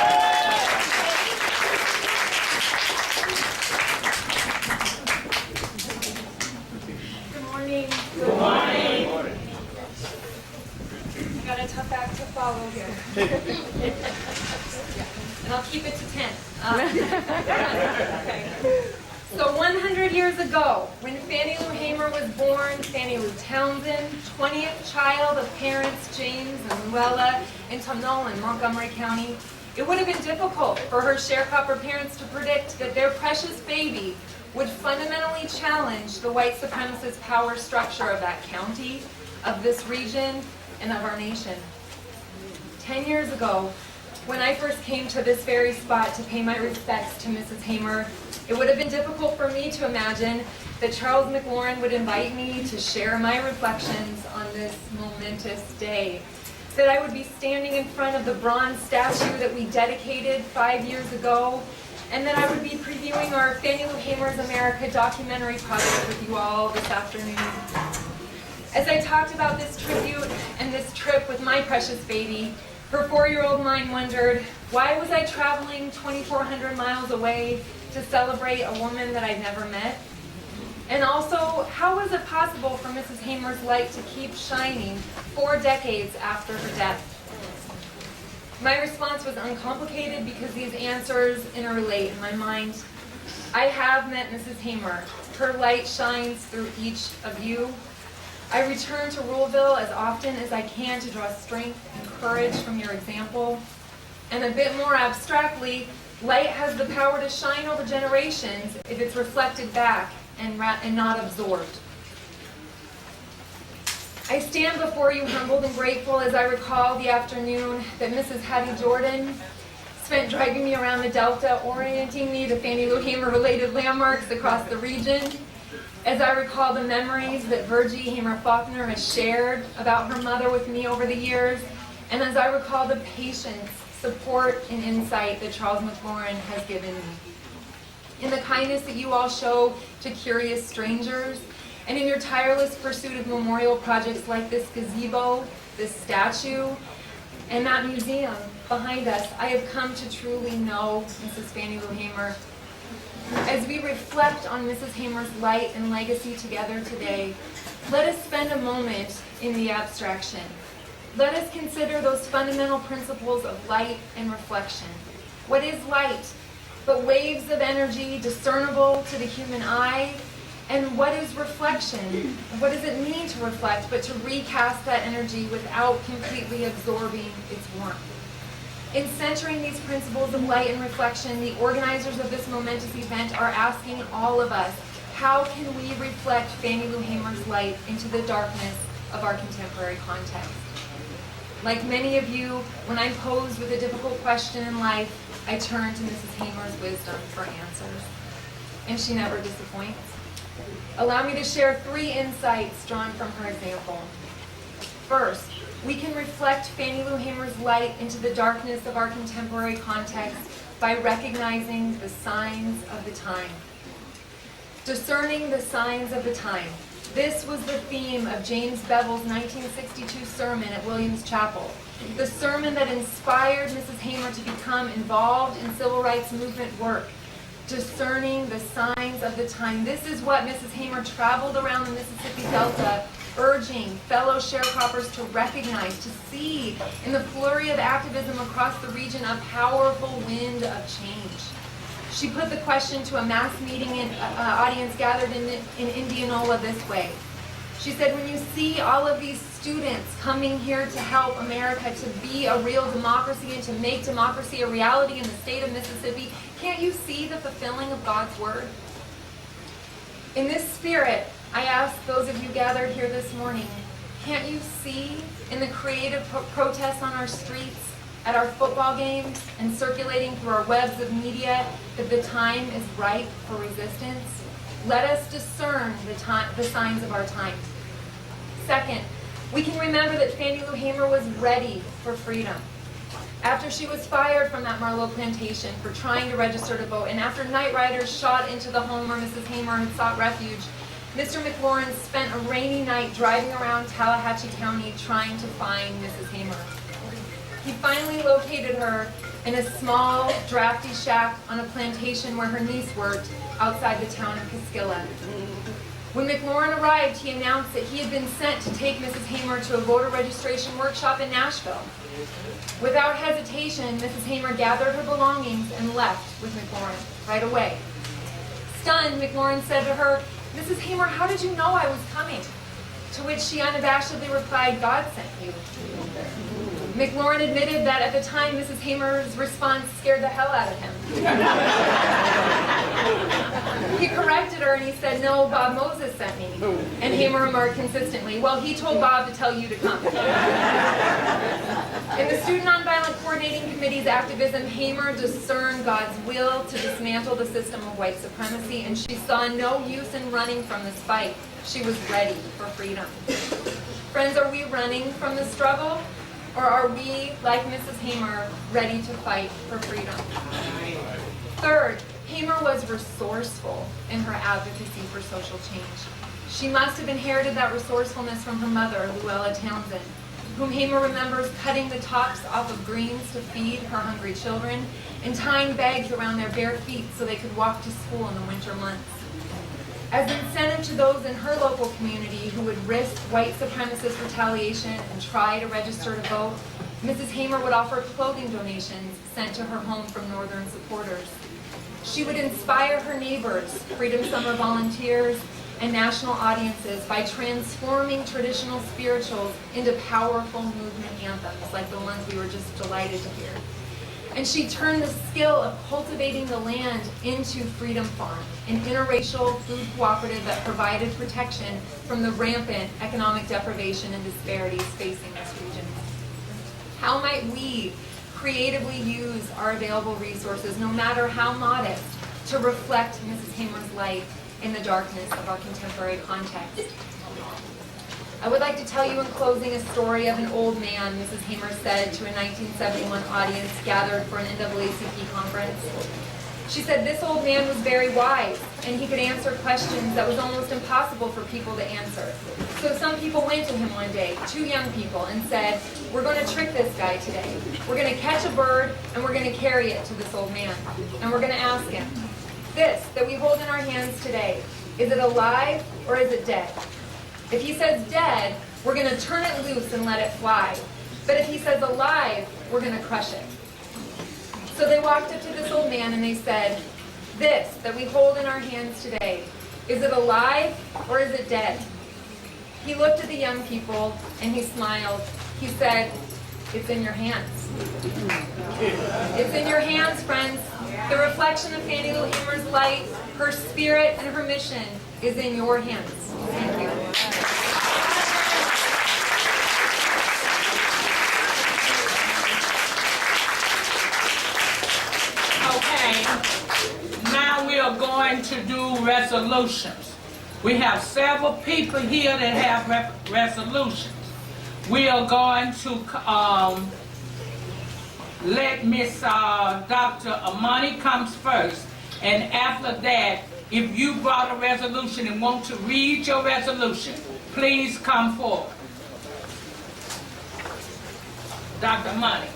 Good morning. Good morning. I got a tough act to follow here. And I'll keep it to 10. Okay. So 100 years ago, when Fannie Lou Hamer was born, Fannie Lou Townsend, 20th child of parents James and Luella in Tumnall in Montgomery County, it would have been difficult for her sharecropper parents to predict that their precious baby would fundamentally challenge the white supremacist power structure of that county, of this region, and of our nation. 10 years ago, when I first came to this very spot to pay my respects to Mrs. Hamer, it would have been difficult for me to imagine that Charles McLaurin would invite me to share my reflections on this momentous day. That I would be standing in front of the bronze statue that we dedicated 5 years ago, and that I would be previewing our Fannie Lou Hamer's America documentary project with you all this afternoon. As I talked about this tribute and this trip with my precious baby, her 4-year-old mind wondered, why was I traveling 2,400 miles away to celebrate a woman that I'd never met? And also, how was it possible for Mrs. Hamer's light to keep shining 4 decades after her death? My response was uncomplicated because these answers interrelate in my mind. I have met Mrs. Hamer. Her light shines through each of you. I return to Ruleville as often as I can to draw strength and courage from your example. And a bit more abstractly, light has the power to shine over generations if it's reflected back and not absorbed. I stand before you humbled and grateful as I recall the afternoon that Mrs. Hattie Jordan spent driving me around the Delta, orienting me to Fannie Lou Hamer-related landmarks across the region. As I recall the memories that Virgie Hamer Faulkner has shared about her mother with me over the years, and as I recall the patience, support, and insight that Charles McLaurin has given me. In the kindness that you all show to curious strangers, and in your tireless pursuit of memorial projects like this gazebo, this statue, and that museum behind us, I have come to truly know Mrs. Fannie Lou Hamer. As we reflect on Mrs. Hamer's light and legacy together today, let us spend a moment in the abstraction. Let us consider those fundamental principles of light and reflection. What is light but waves of energy discernible to the human eye? And what is reflection? What does it mean to reflect but to recast that energy without completely absorbing its warmth? In centering these principles of light and reflection, the organizers of this momentous event are asking all of us, how can we reflect Fannie Lou Hamer's light into the darkness of our contemporary context? Like many of you, when I'm posed with a difficult question in life, I turn to Mrs. Hamer's wisdom for answers. And she never disappoints. Allow me to share 3 insights drawn from her example. First, we can reflect Fannie Lou Hamer's light into the darkness of our contemporary context by recognizing the signs of the time. Discerning the signs of the time. This was the theme of James Bevel's 1962 sermon at Williams Chapel. The sermon that inspired Mrs. Hamer to become involved in civil rights movement work. Discerning the signs of the time. This is what Mrs. Hamer traveled around the Mississippi Delta urging fellow sharecroppers to recognize, to see in the flurry of activism across the region a powerful wind of change. She put the question to a mass meeting audience gathered in Indianola this way. She said, when you see all of these students coming here to help America to be a real democracy and to make democracy a reality in the state of Mississippi, can't you see the fulfilling of God's word? In this spirit, I ask those of you gathered here this morning, can't you see in the creative protests on our streets, at our football games, and circulating through our webs of media that the time is ripe for resistance? Let us discern the signs of our times. Second, we can remember that Fannie Lou Hamer was ready for freedom. After she was fired from that Marlowe plantation for trying to register to vote, and after night riders shot into the home where Mrs. Hamer had sought refuge, Mr. McLaurin spent a rainy night driving around Tallahatchie County trying to find Mrs. Hamer. He finally located her in a small, drafty shack on a plantation where her niece worked outside the town of Casquilla. When McLaurin arrived, he announced that he had been sent to take Mrs. Hamer to a voter registration workshop in Nashville. Without hesitation, Mrs. Hamer gathered her belongings and left with McLaurin right away. Stunned, McLaurin said to her, "Mrs. Hamer, how did you know I was coming?" To which she unabashedly replied, "God sent you." McLaurin admitted that at the time, Mrs. Hamer's response scared the hell out of him. He corrected her and he said, "No, Bob Moses sent me." And Hamer remarked consistently, "Well, he told Bob to tell you to come." In the Student Nonviolent Coordinating Committee's activism, Hamer discerned God's will to dismantle the system of white supremacy, and she saw no use in running from this fight. She was ready for freedom. Friends, are we running from the struggle? Or are we, like Mrs. Hamer, ready to fight for freedom? Third, Hamer was resourceful in her advocacy for social change. She must have inherited that resourcefulness from her mother, Luella Townsend, whom Hamer remembers cutting the tops off of greens to feed her hungry children and tying bags around their bare feet so they could walk to school in the winter months. As incentive to those in her local community who would risk white supremacist retaliation and try to register to vote, Mrs. Hamer would offer clothing donations sent to her home from Northern supporters. She would inspire her neighbors, Freedom Summer volunteers, and national audiences by transforming traditional spirituals into powerful movement anthems like the ones we were just delighted to hear. And she turned the skill of cultivating the land into Freedom Farm, an interracial food cooperative that provided protection from the rampant economic deprivation and disparities facing this region. How might we creatively use our available resources, no matter how modest, to reflect Mrs. Hamer's light in the darkness of our contemporary context? I would like to tell you in closing a story of an old man, Mrs. Hamer said to a 1971 audience gathered for an NAACP conference. She said this old man was very wise, and he could answer questions that was almost impossible for people to answer. So some people went to him one day, 2 young people, and said, "We're going to trick this guy today. We're going to catch a bird, and we're going to carry it to this old man. And we're going to ask him, this that we hold in our hands today, is it alive or is it dead? If he says dead, we're going to turn it loose and let it fly. But if he says alive, we're going to crush it." So they walked up to this old man and they said, "This that we hold in our hands today, is it alive or is it dead?" He looked at the young people and he smiled. He said, "It's in your hands." It's in your hands, friends. The reflection of Fannie Lou Hamer's light, her spirit, and her mission is in your hands. Thank you. Okay, now we are going to do resolutions. We have several people here that have resolutions. We are going to let Miss Dr. Amani comes first, and after that, if you brought a resolution and want to read your resolution, please come forward. Dr. Amani.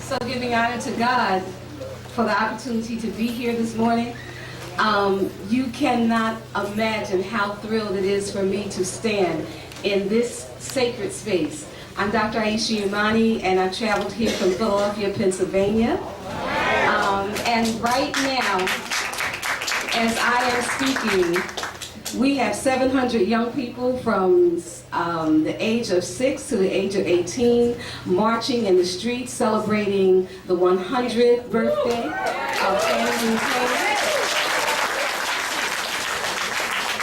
So giving honor to God, for the opportunity to be here this morning. You cannot imagine how thrilled it is for me to stand in this sacred space. I'm Dr. Aisha Umani, and I traveled here from Philadelphia, Pennsylvania. And right now, as I am speaking, we have 700 young people from the age of 6 to the age of 18 marching in the streets celebrating the 100th birthday of Fannie Hamer.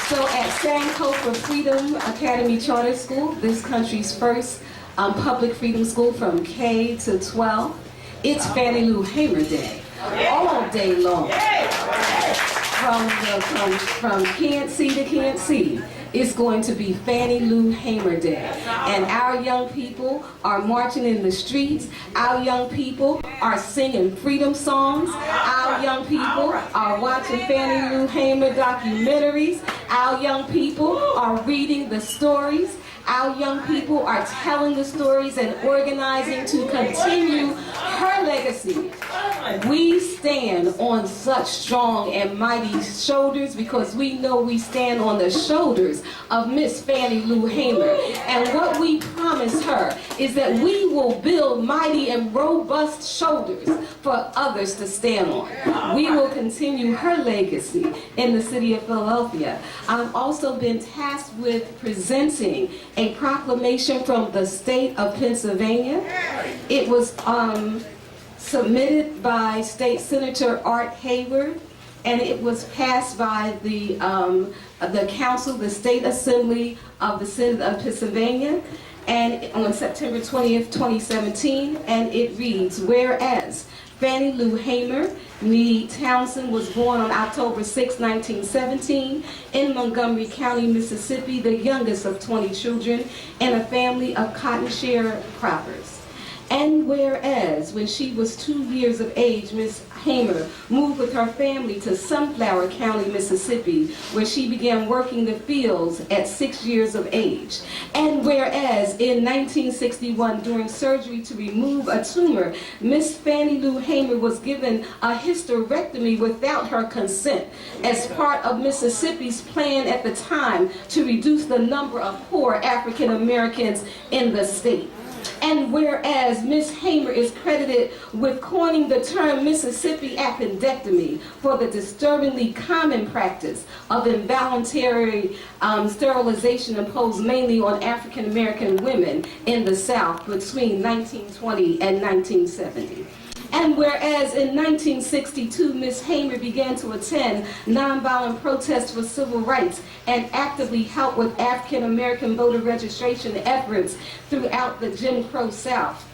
So at Sankofa Freedom Academy Charter School, this country's first public freedom school from K to 12, it's Fannie Lou Hamer Day, all day long. From can't see to can't see, it's going to be Fannie Lou Hamer Day. And our young people are marching in the streets. Our young people are singing freedom songs. Our young people are watching Fannie Lou Hamer documentaries. Our young people are reading the stories. Our young people are telling the stories and organizing to continue her legacy. We stand on such strong and mighty shoulders because we know we stand on the shoulders of Miss Fannie Lou Hamer. And what we promise her is that we will build mighty and robust shoulders for others to stand on. We will continue her legacy in the city of Philadelphia. I've also been tasked with presenting a proclamation from the state of Pennsylvania. It was submitted by State Senator Art Hayward, and it was passed by the council, the State Assembly of the Senate of Pennsylvania, and on September 20th, 2017, and it reads, whereas Fannie Lou Hamer Nee Townsend was born on October 6, 1917 in Montgomery County, Mississippi, the youngest of 20 children in a family of cotton sharecroppers. And whereas when she was 2 years of age, Miss Hamer moved with her family to Sunflower County, Mississippi, where she began working the fields at 6 years of age. And whereas in 1961, during surgery to remove a tumor, Miss Fannie Lou Hamer was given a hysterectomy without her consent as part of Mississippi's plan at the time to reduce the number of poor African Americans in the state. And whereas Miss Hamer is credited with coining the term Mississippi appendectomy for the disturbingly common practice of involuntary sterilization imposed mainly on African American women in the South between 1920 and 1970. And whereas in 1962, Miss Hamer began to attend nonviolent protests for civil rights and actively helped with African American voter registration efforts throughout the Jim Crow South.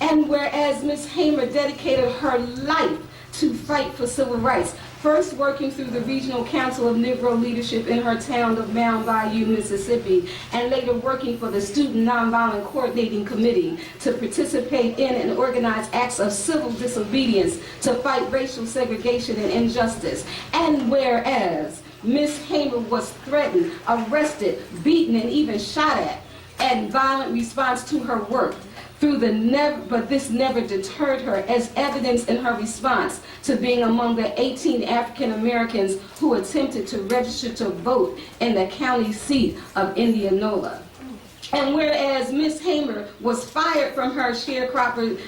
And whereas Miss Hamer dedicated her life to fight for civil rights, first working through the Regional Council of Negro Leadership in her town of Mound Bayou, Mississippi, and later working for the Student Nonviolent Coordinating Committee to participate in and organize acts of civil disobedience to fight racial segregation and injustice. And whereas Miss Hamer was threatened, arrested, beaten, and even shot at, and violent response to her work, but this never deterred her, as evidenced in her response to being among the 18 African Americans who attempted to register to vote in the county seat of Indianola. And whereas Miss Hamer was fired from her sharecropper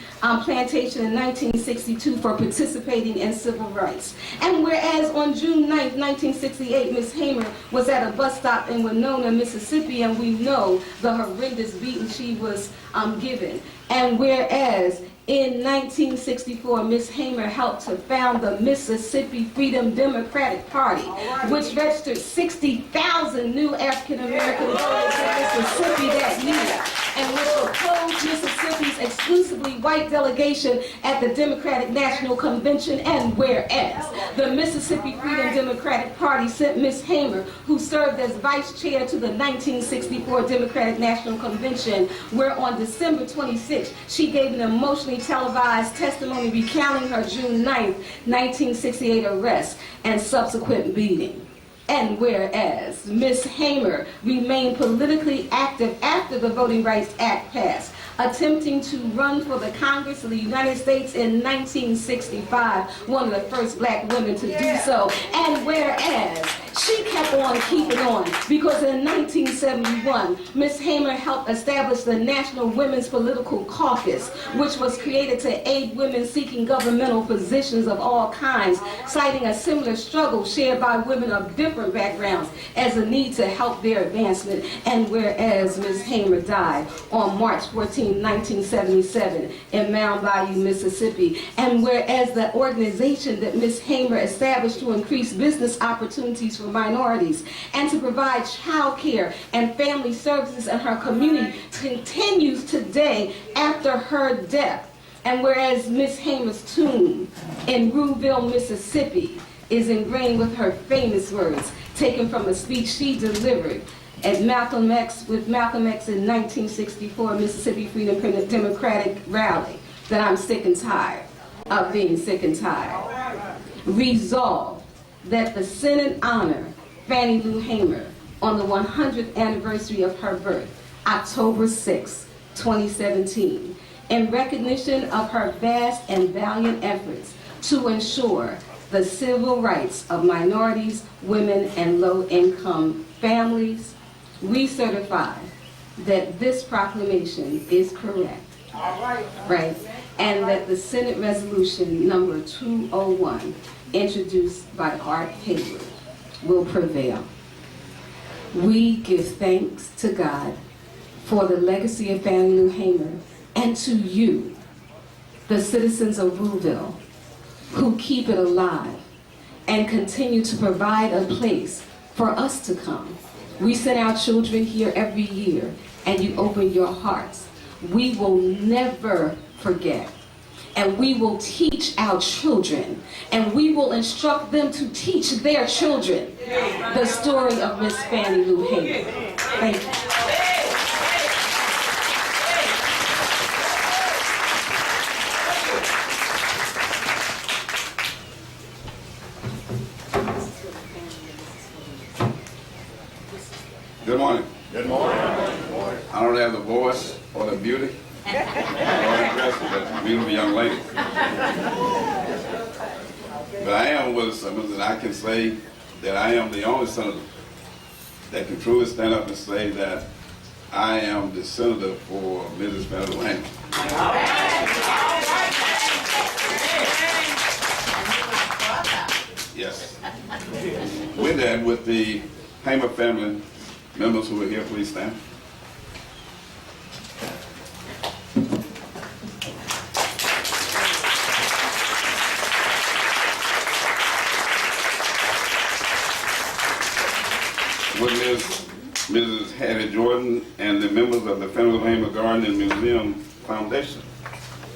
plantation in 1962 for participating in civil rights. And whereas on June 9, 1968, Miss Hamer was at a bus stop in Winona, Mississippi, and we know the horrendous beating she was given. And whereas in 1964, Miss Hamer helped to found the Mississippi Freedom Democratic Party, which registered 60,000 new African American voters in Mississippi that year, and which opposed Mississippi's exclusively white delegation at the Democratic National Convention. And whereas the Mississippi Freedom Democratic Party sent Miss Hamer, who served as vice chair to the 1964 Democratic National Convention, where on December 26, she gave an emotionally televised testimony recounting her June 9, 1968 arrest and subsequent beating. And whereas Miss Hamer remained politically active after the Voting Rights Act passed, attempting to run for the Congress of the United States in 1965, one of the first black women to do so. And whereas she kept on keeping on, because in 1971, Ms. Hamer helped establish the National Women's Political Caucus, which was created to aid women seeking governmental positions of all kinds, citing a similar struggle shared by women of different backgrounds as a need to help their advancement. And whereas Ms. Hamer died on March 14, 1977 in Mound Bayou, Mississippi, and whereas the organization that Ms. Hamer established to increase business opportunities for minorities and to provide child care and family services in her community continues today after her death. And whereas Ms. Hamer's tomb in Ruleville, Mississippi is ingrained with her famous words taken from a speech she delivered at Malcolm X in 1964 Mississippi Freedom Democratic rally, that I'm sick and tired of being sick and tired. Resolved that the Senate honor Fannie Lou Hamer on the 100th anniversary of her birth, October 6, 2017, in recognition of her vast and valiant efforts to ensure the civil rights of minorities, women, and low-income families. We certify that this proclamation is correct. Right? And that the Senate Resolution number 201, introduced by Art Hayward, will prevail. We give thanks to God for the legacy of Fannie Lou Hamer, and to you, the citizens of Ruleville, who keep it alive and continue to provide a place for us to come. We send our children here every year, and you open your hearts. We will never forget. And we will teach our children, and we will instruct them to teach their children the story of Miss Fannie Lou Hamer. Thank you. Good morning. Good morning. I don't have the voice or the beauty or the dress of that beautiful young lady. But I am Willie Simmons, and I can say that I am the only senator that can truly stand up and say that I am the senator for Mrs. Fannie Lou Hamer. Yes. With that, with the Hamer family members who are here, please stand. With Mrs. Hattie Jordan and the members of the Fannie Lou Hamer Garden and Museum Foundation.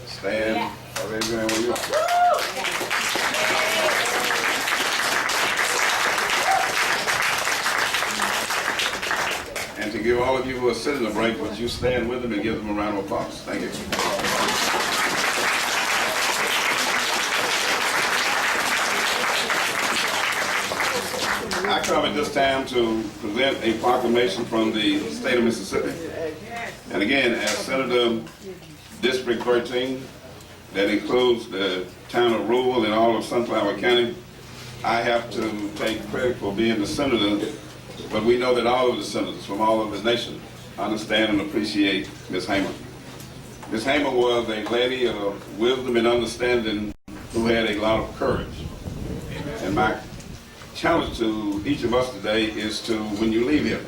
Stand, raise your hand where you are. And to give all of you who are sitting a break, would you stand with them and give them a round of applause? Thank you. I come at this time to present a proclamation from the state of Mississippi. And again, as Senator District 13, that includes the town of Ruleville and all of Sunflower County, I have to take credit for being the senator. But we know that all of the senators from all over the nation understand and appreciate Ms. Hamer. Ms. Hamer was a lady of wisdom and understanding who had a lot of courage. And my challenge to each of us today is to, when you leave here,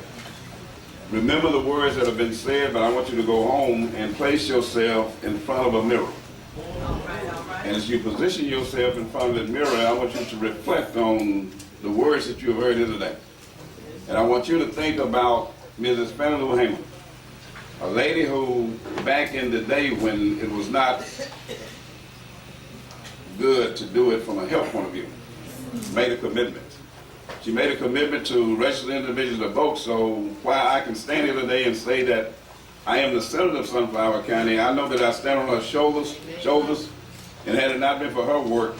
remember the words that have been said, but I want you to go home and place yourself in front of a mirror. And as you position yourself in front of the mirror, I want you to reflect on the words that you have heard here today. And I want you to think about Mrs. Fannie Lou Hamer, a lady who, back in the day when it was not good to do it from a health point of view, made a commitment. She made a commitment to register individuals to vote, so while I can stand here today and say that I am the senator of Sunflower County, I know that I stand on her shoulders, and had it not been for her work,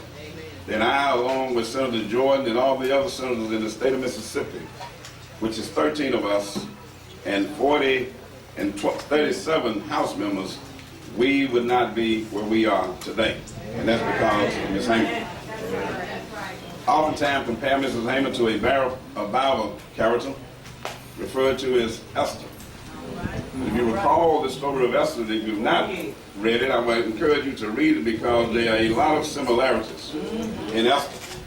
then I, along with Senator Jordan and all the other senators in the state of Mississippi, which is 13 of us, and 40 and 37 House members, we would not be where we are today. And that's because of Ms. Hamer. Oftentimes compare Mrs. Hamer to a Bible character referred to as Esther. If you recall the story of Esther, if you've not read it, I would encourage you to read it because there are a lot of similarities in Esther.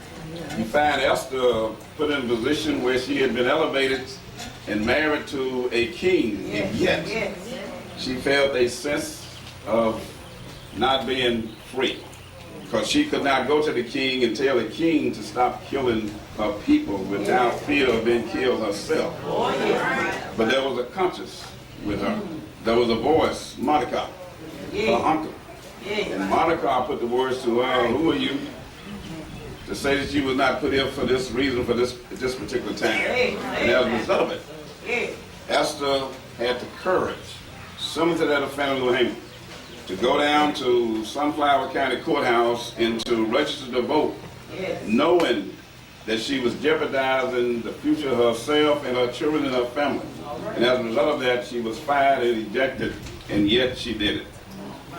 You find Esther put in a position where she had been elevated and married to a king, and yet she felt a sense of not being free because she could not go to the king and tell the king to stop killing her people without fear of being killed herself. But there was a conscience with her. There was a voice, Mordecai, her uncle. And Mordecai put the words to her, who are you to say that you was not put here for this reason, for this particular time? And as a result of it, Esther had the courage, similar to that of Fannie Lou Hamer, to go down to Sunflower County Courthouse and to register to vote, knowing that she was jeopardizing the future of herself and her children and her family. And as a result of that, she was fired and ejected, and yet she did it.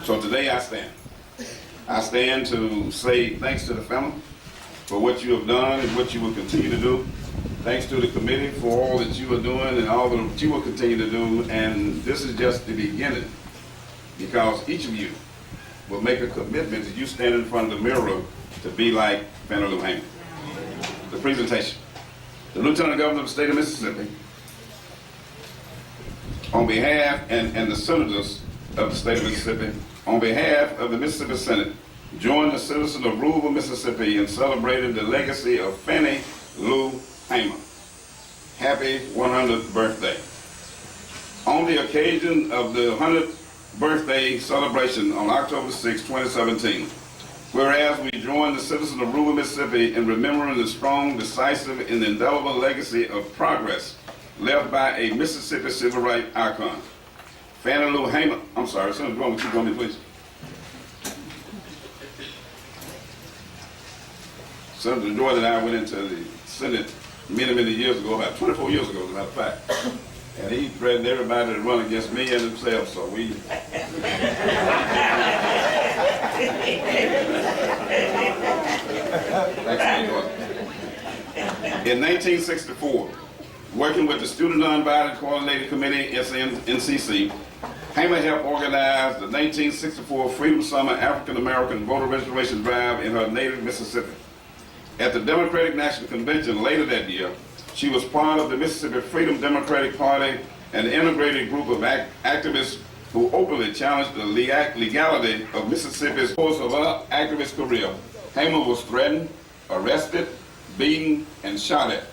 So today I stand. I stand to say thanks to the family for what you have done and what you will continue to do. Thanks to the committee for all that you are doing and all that you will continue to do. And this is just the beginning, because each of you will make a commitment as you stand in front of the mirror to be like Fannie Lou Hamer. The presentation. The Lieutenant Governor of the state of Mississippi, on behalf, and the senators of the state of Mississippi, on behalf of the Mississippi Senate, join the citizens of Ruleville, Mississippi in celebrating the legacy of Fannie Lou Hamer. Happy 100th birthday. On the occasion of the 100th birthday celebration on October 6, 2017, whereas we join the citizens of Ruleville, Mississippi in remembering the strong, decisive, and indelible legacy of progress left by a Mississippi civil rights icon, Fannie Lou Hamer. I'm sorry, Senator Gorman, keep going, please. Senator Jordan and I went into the Senate many years ago, about 24 years ago, as a matter of fact. And he threatened everybody to run against me and himself, so we... In 1964, working with the Student Nonviolent Coordinating Committee, NCC, Hamer helped organize the 1964 Freedom Summer African American Voter Registration Drive in her native Mississippi. At the Democratic National Convention later that year, she was part of the Mississippi Freedom Democratic Party, an integrated group of activists who openly challenged the legality of Mississippi's course of her activist career. Hamer was threatened, arrested, beaten, and shot at.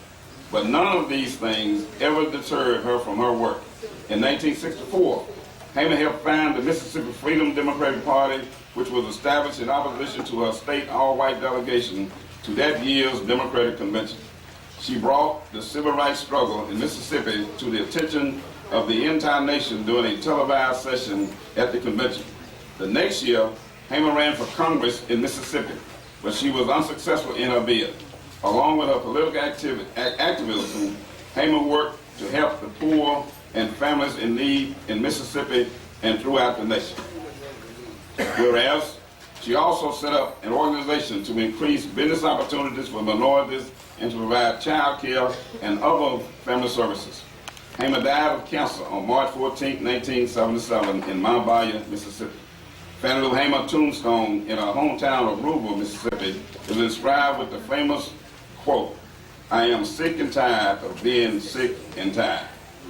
But none of these things ever deterred her from her work. In 1964, Hamer helped found the Mississippi Freedom Democratic Party, which was established in opposition to her state all-white delegation to that year's Democratic Convention. She brought the civil rights struggle in Mississippi to the attention of the entire nation during a televised session at the convention. The next year, Hamer ran for Congress in Mississippi, but she was unsuccessful in her bid. Along with her political activism, Hamer worked to help the poor and families in need in Mississippi and throughout the nation. Whereas, she also set up an organization to increase business opportunities for minorities and to provide child care and other family services. Hamer died of cancer on March 14, 1977 in Mount Bayou, Mississippi. Fannie Lou Hamer tombstone in her hometown of Ruleville, Mississippi is inscribed with the famous quote, "I am sick and tired of being sick and tired."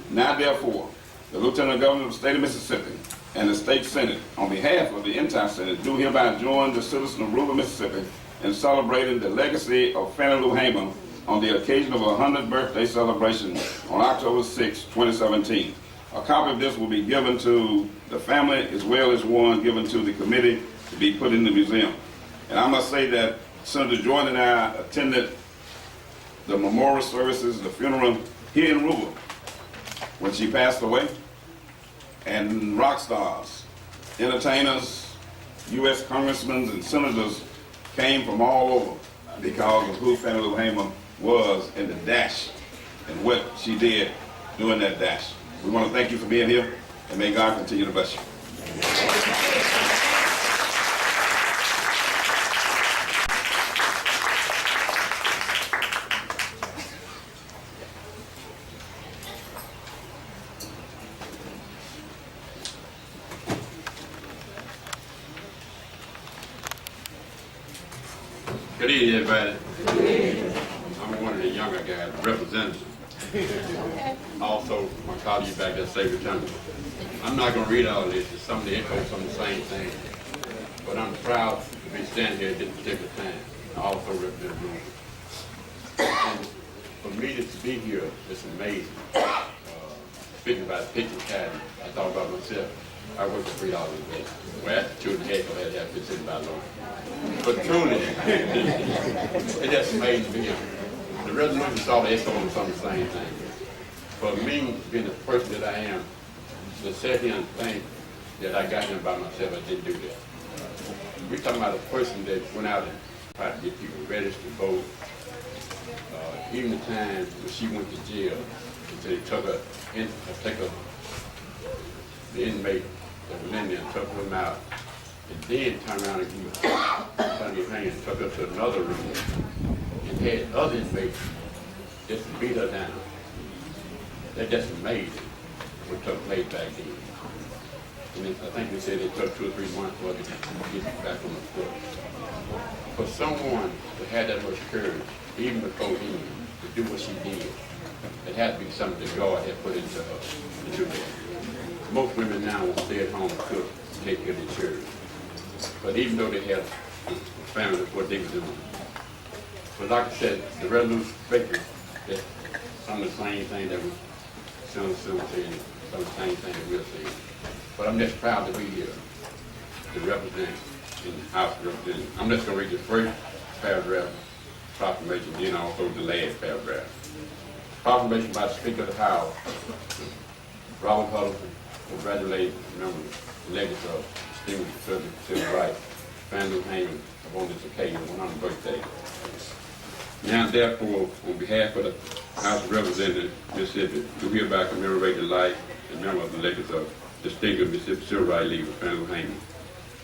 Now therefore, the Lieutenant Governor of the state of Mississippi and the state Senate, on behalf of the entire Senate, do hereby join the citizens of Ruleville, Mississippi in celebrating the legacy of Fannie Lou Hamer on the occasion of her 100th birthday celebration on October 6, 2017. A copy of this will be given to the family as well as one given to the committee to be put in the museum. And I must say that Senator Jordan and I attended the memorial services, the funeral here in Ruleville when she passed away. And rock stars, entertainers, U.S. congressmen and senators came from all over because of who Fannie Lou Hamer was in the dash and what she did during that dash. We want to thank you for being here. and may God continue to bless you. Good evening, everybody. I'm one of the younger guys, representative. Also, my colleague back there, Savior Temple. I'm not going to read all of this. Some of the echoes on the same thing. But I'm proud to be standing here at this particular time. I also represent Ruleville. And for me to be here, it's amazing. Speaking about pitching caddy, I thought about myself. I work for $3 a day. Well, after 2.5, I had to have $15 But truly, it's just amazing to be here. The resolution saw the echo on some of the same thing. For me, being the person that I am, to sit here and think that I got here by myself, I didn't do that. We're talking about a person that went out and tried to get people registered to vote. Even the time when she went to jail, until they took her in, the inmate that was in there and took him out, and then turned around and took her to another room and had other inmates just to beat her down. That's just amazing what took place back then. And I think they said it took 2 or 3 months for her to get back on the foot. For someone to have that much courage, even before him, to do what she did, it had to be something that God had put into her to do that. Most women now will stay at home and cook, take care of their children. But even though they had a family, that's what they were doing. But like I said, the resolution speaking, that some of the same thing that was saying, some of the same thing that we're saying. But I'm just proud to be here to represent in the House of Representatives. I'm just going to read the first paragraph proclamation, then also the last paragraph. Proclamation by the Speaker of the House, Robert Huddleston, congratulate members, legacy of distinguished service to civil rights, Fannie Hamer, upon this occasion, 100th birthday. Now, therefore, on behalf of the House of Representatives, Mississippi, do hereby commemorate the life and memory of the legacy of distinguished Mississippi civil rights leader, Fannie Hamer,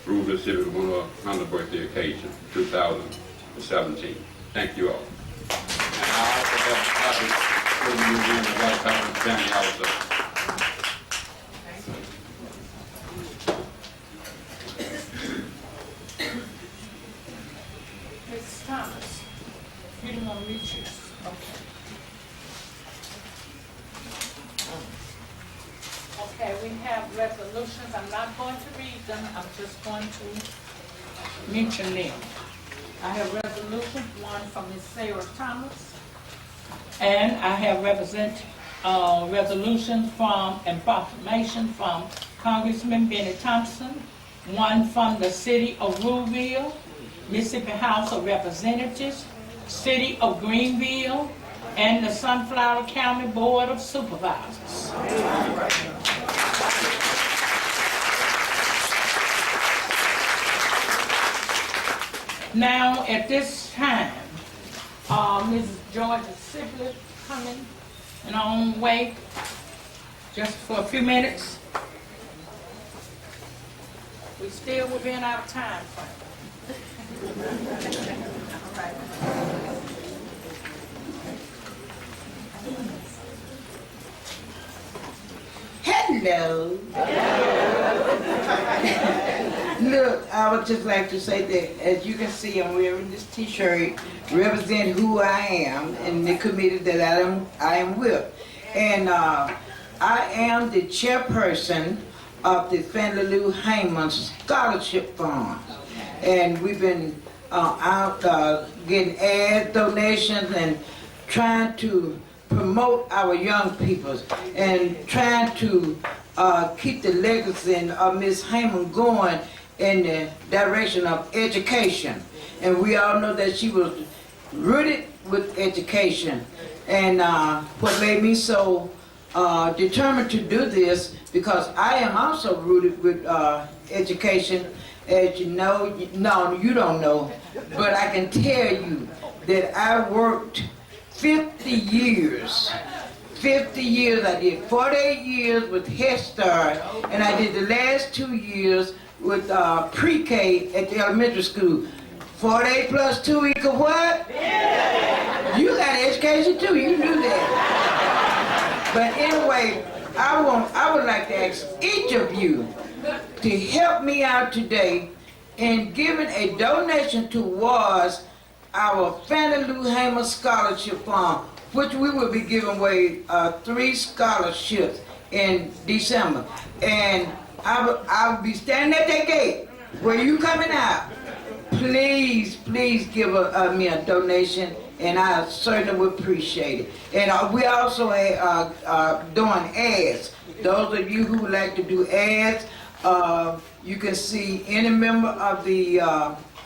Ruleville, Mississippi, on her 100th birthday occasion, 2017. Thank you all. And I also have a copy for the museum of White House and Fannie also. Mrs. Thomas, you didn't want to reach you. Okay. Okay, we have resolutions. I'm not going to read them. I'm just going to mention them. I have resolution, one from Ms. Sarah Thomas, and I have resolution from and proclamation from Congressman Benny Thompson, one from the City of Ruleville, Mississippi House of Representatives, City of Greenville, and the Sunflower County Board of Supervisors. Now, at this time, Mrs. Georgia Sibley coming and on way just for a few minutes. We're still within our time frame. All right. Hello. Look, I would just like to say that, as you can see, I'm wearing this T-shirt, represent who I am and the committee that I am with. And I am the chairperson of the Fannie Lou Hamer Scholarship Fund. And we've been out getting ad donations and trying to promote our young people and trying to keep the legacy of Ms. Hamer going in the direction of education. And we all know that she was rooted with education. And what made me so determined to do this, because I am also rooted with education, as you know, no, you don't know, but I can tell you that I worked 50 years 50 years. I did 48 years with Head Start, and I did the last 2 years with pre-K at the elementary school. 48 plus 2 equal what? You got education too, you knew that. But anyway, I would like to ask each of you to help me out today in giving a donation towards our Fannie Lou Hamer Scholarship Fund, which we will be giving away 3 scholarships in December. And I'll be standing at that gate where you coming out. Please give me a donation, and I certainly would appreciate it. And we also are doing ads. Those of you who would like to do ads, you can see any member of the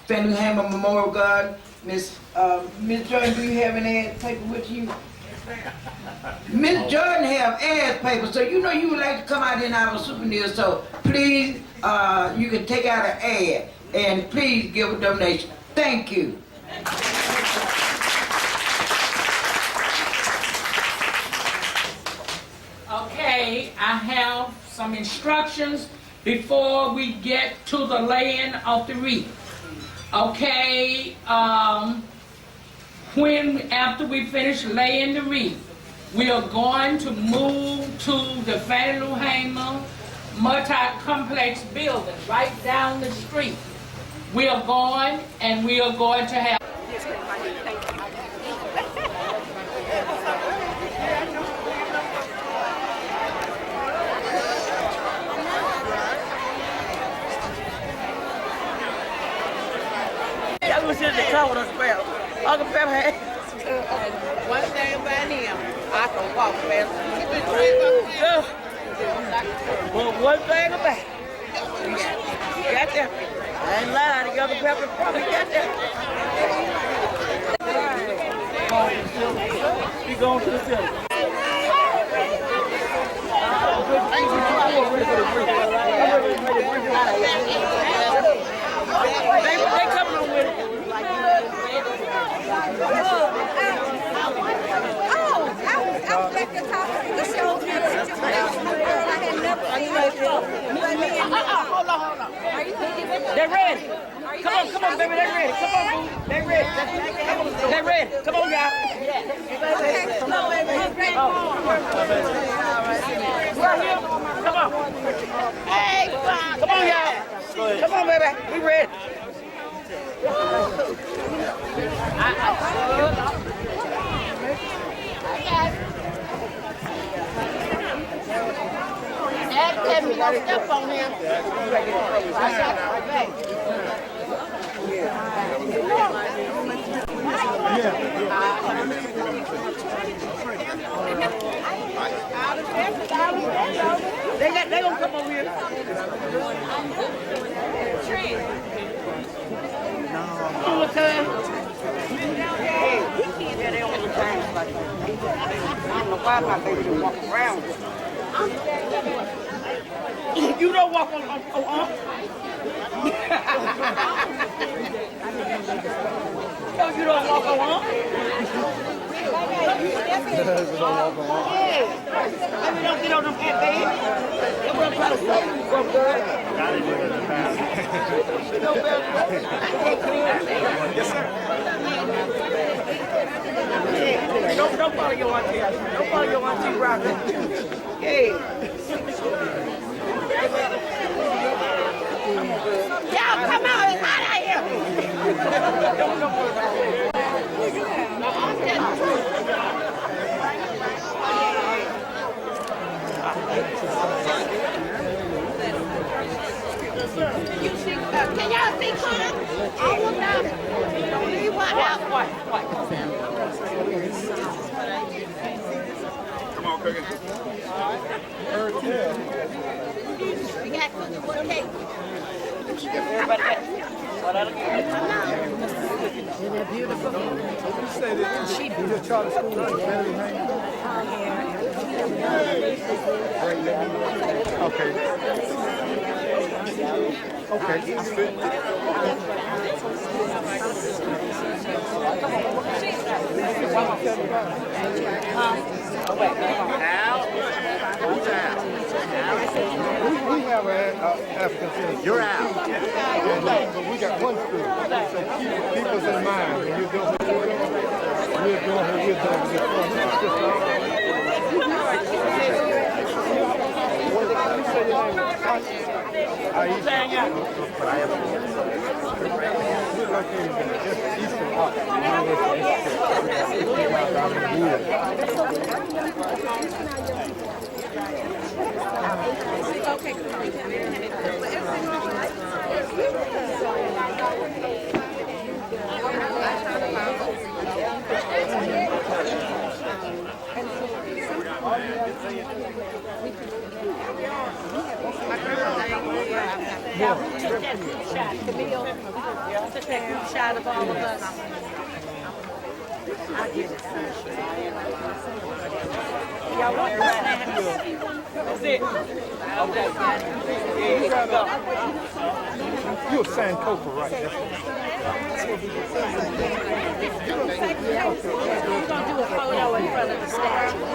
Fannie Hamer Memorial Garden. Miss Jordan, do you have an ad paper with you? Miss Jordan have ad paper, so you know you would like to come out in our souvenir. So please, you can take out an ad, and please give a donation. Thank you. Okay, I have some instructions before we get to the laying of the wreath. Okay, after we finish laying the wreath, we are going to move to the Fannie Lou Hamer multi-complex building right down the street. We are going to have I was in the car with us, Pep. Uncle Pep had one thing about him, I can walk fast. But one thing about it, he got there. I ain't lying, the Uncle Pep probably got there. He going to the city. They coming on with it. I was back there talking to the show. I had never seen Hold on. They're ready. Come on, baby, they're ready. Come on, boo. They're ready. They're ready. Come on, y'all. Come on, baby. Right here. Come on. Hey, come on, y'all. Come on, baby. We ready. Dad, tell me, don't step on him. I got your back. They gonna come over here. All the time. Hey, they don't look like that. I don't know why my baby just walk around. You don't walk on. No, you don't walk on. Hey, maybe don't get on them hat band. That's what I'm trying to say. Yes, sir. Don't follow your auntie. Don't follow your auntie, Roger. Hey. Y'all come out, it's hot out here. Can y'all see clear? All of them. Leave one out. Come on, Cookie. We got cookie with cake. Everybody got isn't that beautiful? You say that she just charter school to Fannie Hamer? Oh, yeah. Okay. We have an African citizen. You're out. But we got one school. So keep us in mind when you're doing what you're doing. We're doing what we're doing. We're located in the eastern part. Now, who took that group shot? Camille? Took that group shot of all of us? I get it. Y'all want to That's it. Okay. Yeah, you gotta go. You're a Sankofa, right? We're going to do a photo in front of the statue.